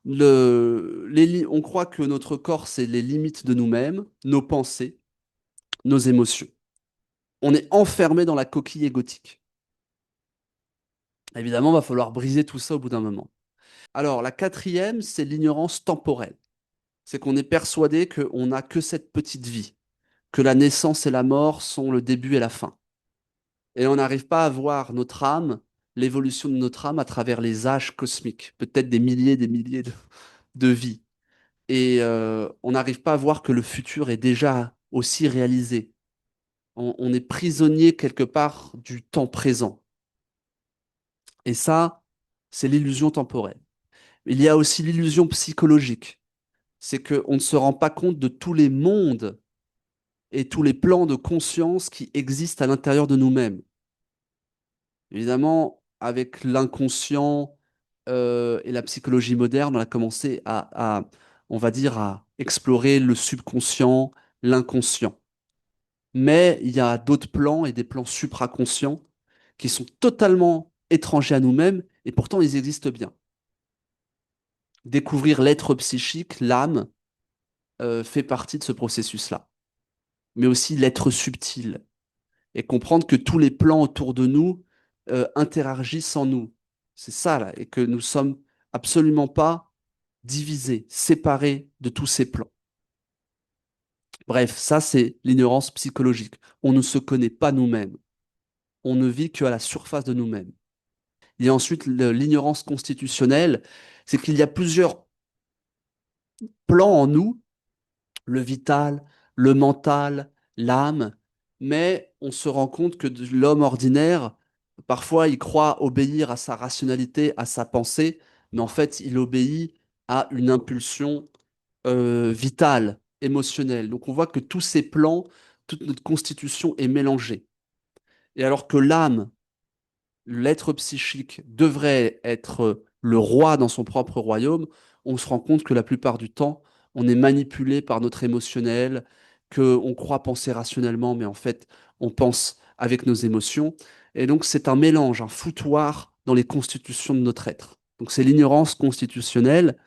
On croit que notre corps, c'est les limites de nous-mêmes, nos pensées, nos émotions. On est enfermé dans la coquille égotique. Évidemment, il va falloir briser tout ça au bout d'un moment. Alors, la quatrième, c'est l'ignorance temporelle. C'est qu'on est persuadé qu'on n'a que cette petite vie, que la naissance et la mort sont le début et la fin. Et on n'arrive pas à voir notre âme, l'évolution de notre âme à travers les âges cosmiques, peut-être des milliers de vies. Et on n'arrive pas à voir que le futur est déjà aussi réalisé. On est prisonnier quelque part du temps présent. Et ça, c'est l'illusion temporelle. Il y a aussi l'illusion psychologique. C'est qu'on ne se rend pas compte de tous les mondes et tous les plans de conscience qui existent à l'intérieur de nous-mêmes. Évidemment, avec l'inconscient et la psychologie moderne, on a commencé on va dire, à explorer le subconscient, l'inconscient. Mais il y a d'autres plans et des plans supraconscients qui sont totalement étrangers à nous-mêmes et pourtant ils existent bien. Découvrir l'être psychique, l'âme, fait partie de ce processus-là, mais aussi l'être subtil et comprendre que tous les plans autour de nous interagissent en nous. C'est ça, là, et que nous sommes absolument pas divisés, séparés de tous ces plans. Bref, ça, c'est l'ignorance psychologique. On ne se connaît pas nous-mêmes. On ne vit qu'à la surface de nous-mêmes. Il y a ensuite l'ignorance constitutionnelle, c'est qu'il y a plusieurs plans en nous, le vital, le mental, l'âme, mais on se rend compte que l'homme ordinaire, parfois, il croit obéir à sa rationalité, à sa pensée, mais en fait, il obéit à une impulsion vital, émotionnel. Donc on voit que tous ces plans, toute notre constitution est mélangée. Et alors que l'âme, l'être psychique, devrait être le roi dans son propre royaume, on se rend compte que la plupart du temps, on est manipulé par notre émotionnel, qu'on croit penser rationnellement, mais en fait, on pense avec nos émotions. Et donc c'est un mélange, un foutoir dans les constitutions de notre être. Donc c'est l'ignorance constitutionnelle.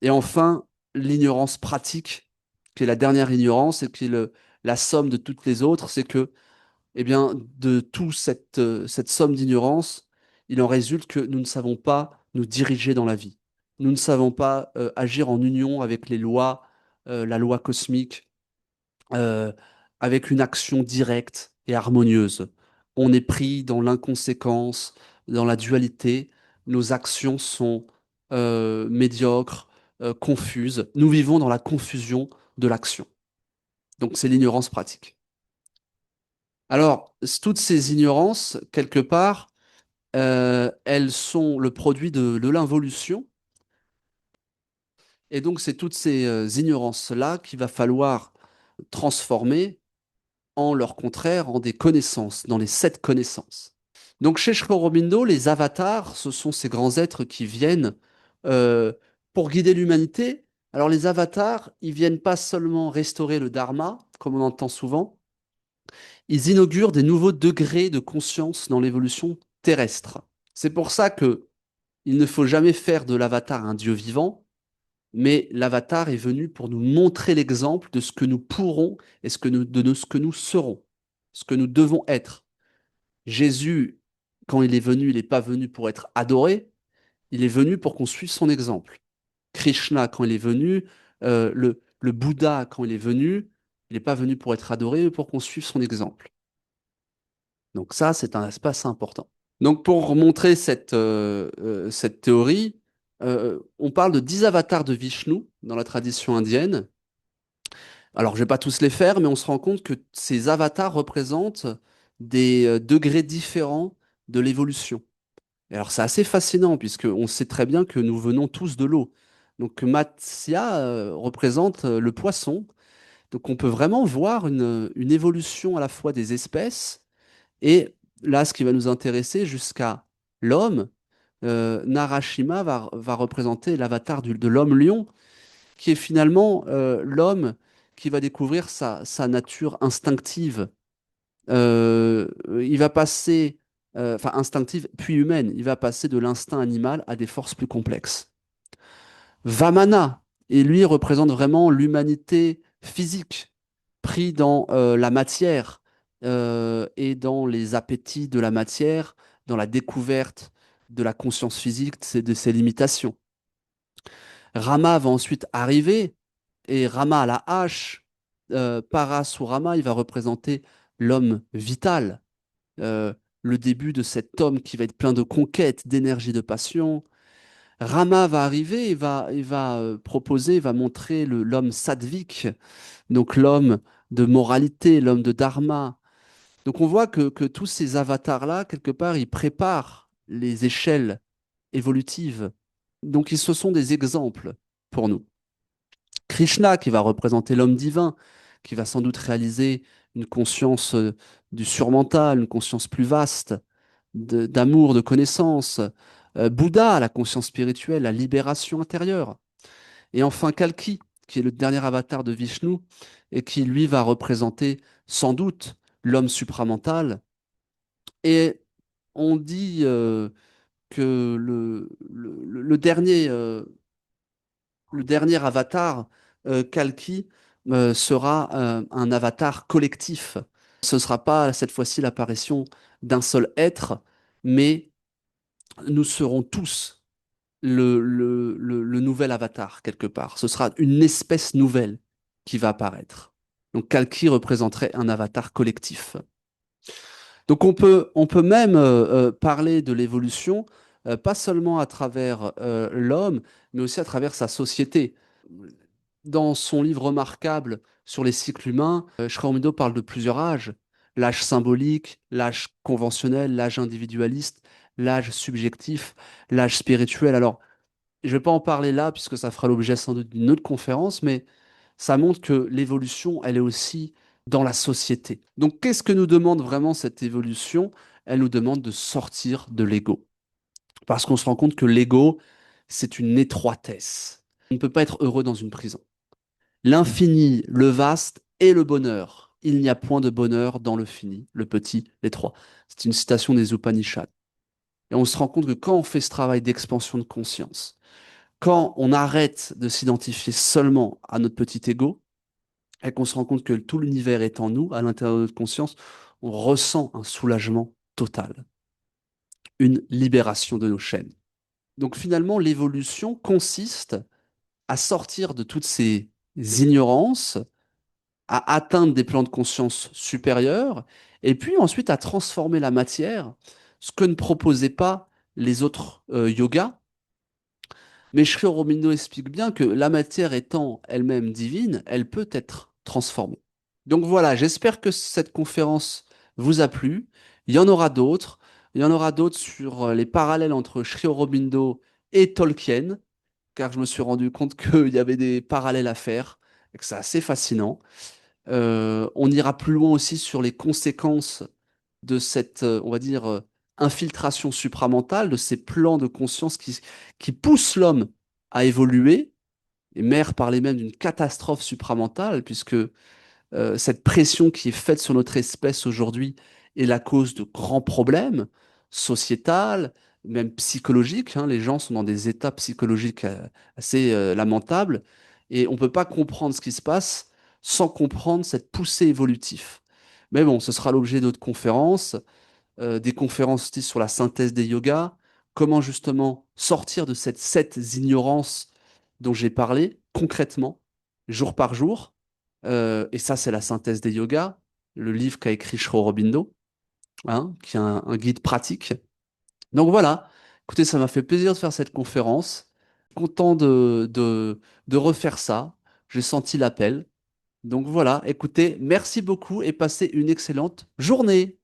Et enfin, l'ignorance pratique, qui est la dernière ignorance et qui est la somme de toutes les autres, c'est que, eh bien, de toute cette somme d'ignorance, il en résulte que nous ne savons pas nous diriger dans la vie. Nous ne savons pas agir en union avec les lois, la loi cosmique, euh, avec une action directe et harmonieuse. On est pris dans l'inconséquence, dans la dualité. Nos actions sont médiocres, confuses. Nous vivons dans la confusion de l'action. Donc c'est l'ignorance pratique. Alors, toutes ces ignorances, quelque part, elles sont le produit de l'involution. Et donc, c'est toutes ces ignorances-là qu'il va falloir transformer en leur contraire, en des connaissances, dans les 7 connaissances. Donc chez Aurobindo, les avatars, ce sont ces grands êtres qui viennent euh, pour guider l'humanité. Alors les avatars, ils viennent pas seulement restaurer le dharma, comme on entend souvent, ils inaugurent des nouveaux degrés de conscience dans l'évolution terrestre. C'est pour ça que il ne faut jamais faire de l'avatar un dieu vivant, mais l'avatar est venu pour nous montrer l'exemple de ce que nous pourrons et de ce que nous serons, ce que nous devons être. Jésus, quand il est venu, il n'est pas venu pour être adoré, il est venu pour qu'on suive son exemple. Krishna, quand il est venu, le Bouddha, quand il est venu, il n'est pas venu pour être adoré, mais pour qu'on suive son exemple. Donc ça, c'est un aspect assez important. Donc pour montrer cette théorie, on parle de 10 avatars de Vishnu dans la tradition indienne. Alors je ne vais pas tous les faire, mais on se rend compte que ces avatars représentent des degrés différents de l'évolution. Et alors c'est assez fascinant, puisqu'on sait très bien que nous venons tous de l'eau. Donc Matsya représente le poisson. Donc on peut vraiment voir une évolution à la fois des espèces, et là, ce qui va nous intéresser jusqu'à l'homme, Narashima va représenter l'avatar de l'homme lion, qui est finalement l'homme qui va découvrir sa nature instinctive. Il va passer, enfin instinctive puis humaine, il va passer de l'instinct animal à des forces plus complexes. Vamana, et lui représente vraiment l'humanité physique, pris dans la matière et dans les appétits de la matière, dans la découverte de la conscience physique, de ses limitations. Rama va ensuite arriver, et Rama à la hache, Parasurama, il va représenter l'homme vital, euh, le début de cet homme qui va être plein de conquêtes, d'énergie, de passion. Rama va arriver et va proposer, va montrer l'homme sattvique, donc l'homme de moralité, l'homme de dharma. Donc on voit que tous ces avatars-là, quelque part, ils préparent les échelles évolutives. Donc ce sont des exemples pour nous. Krishna, qui va représenter l'homme divin, qui va sans doute réaliser une conscience du surmental, une conscience plus vaste, d'amour, de connaissance. Bouddha, la conscience spirituelle, la libération intérieure. Et enfin Kalki, qui est le dernier avatar de Vishnu, et qui lui va représenter sans doute l'homme supramental. Et on dit que le dernier avatar, Kalki, sera un avatar collectif. Ce ne sera pas cette fois-ci l'apparition d'un seul être, mais nous serons tous le nouvel avatar quelque part. Ce sera une espèce nouvelle qui va apparaître. Donc Kalki représenterait un avatar collectif. Donc on peut même parler de l'évolution, pas seulement à travers l'homme, mais aussi à travers sa société. Dans son livre remarquable sur les cycles humains, Sri Aurobindo parle de plusieurs âges. L'âge symbolique, l'âge conventionnel, l'âge individualiste, l'âge subjectif, l'âge spirituel. Alors, Je vais pas en parler là, puisque ça fera l'objet sans doute d'une autre conférence, mais ça montre que l'évolution, elle est aussi dans la société. Donc, qu'est-ce que nous demande vraiment cette évolution? Elle nous demande de sortir de l'ego. Parce qu'on se rend compte que l'ego, c'est une étroitesse. On ne peut pas être heureux dans une prison. L'infini, le vaste et le bonheur. Il n'y a point de bonheur dans le fini, le petit, l'étroit. C'est une citation des Upanishads. Et on se rend compte que quand on fait ce travail d'expansion de conscience, quand on arrête de s'identifier seulement à notre petit ego, et qu'on se rend compte que tout l'univers est en nous, à l'intérieur de notre conscience, on ressent un soulagement total, une libération de nos chaînes. Donc finalement, l'évolution consiste à sortir de toutes ces ignorances, à atteindre des plans de conscience supérieurs, et puis ensuite à transformer la matière, ce que ne proposaient pas les autres yogas. Mais Sri Aurobindo explique bien que la matière étant elle-même divine, elle peut être transformée. Donc voilà, j'espère que cette conférence vous a plu. Il y en aura d'autres. Il y en aura d'autres sur les parallèles entre Sri Aurobindo et Tolkien, car je me suis rendu compte qu'il y avait des parallèles à faire et que c'est assez fascinant. On ira plus loin aussi sur les conséquences de cette, on va dire, infiltration supramentale, de ces plans de conscience qui poussent l'homme à évoluer. Et Maire parlait même d'une catastrophe supramentale, puisque cette pression qui est faite sur notre espèce aujourd'hui est la cause de grands problèmes sociétals, même psychologiques, hein. Les gens sont dans des états psychologiques assez lamentables, et on ne peut pas comprendre ce qui se passe sans comprendre cette poussée évolutive. Mais bon, ce sera l'objet d'autres conférences, des conférences aussi sur la synthèse des yogas, comment justement sortir de cette ignorance dont j'ai parlé concrètement, jour par jour. Et ça, c'est la synthèse des yogas, le livre qu'a écrit Sri Aurobindo, hein, qui est un guide pratique. Donc voilà, écoutez, ça m'a fait plaisir de faire cette conférence. Content de refaire ça. J'ai senti l'appel. Donc voilà, écoutez, merci beaucoup et passez une excellente journée.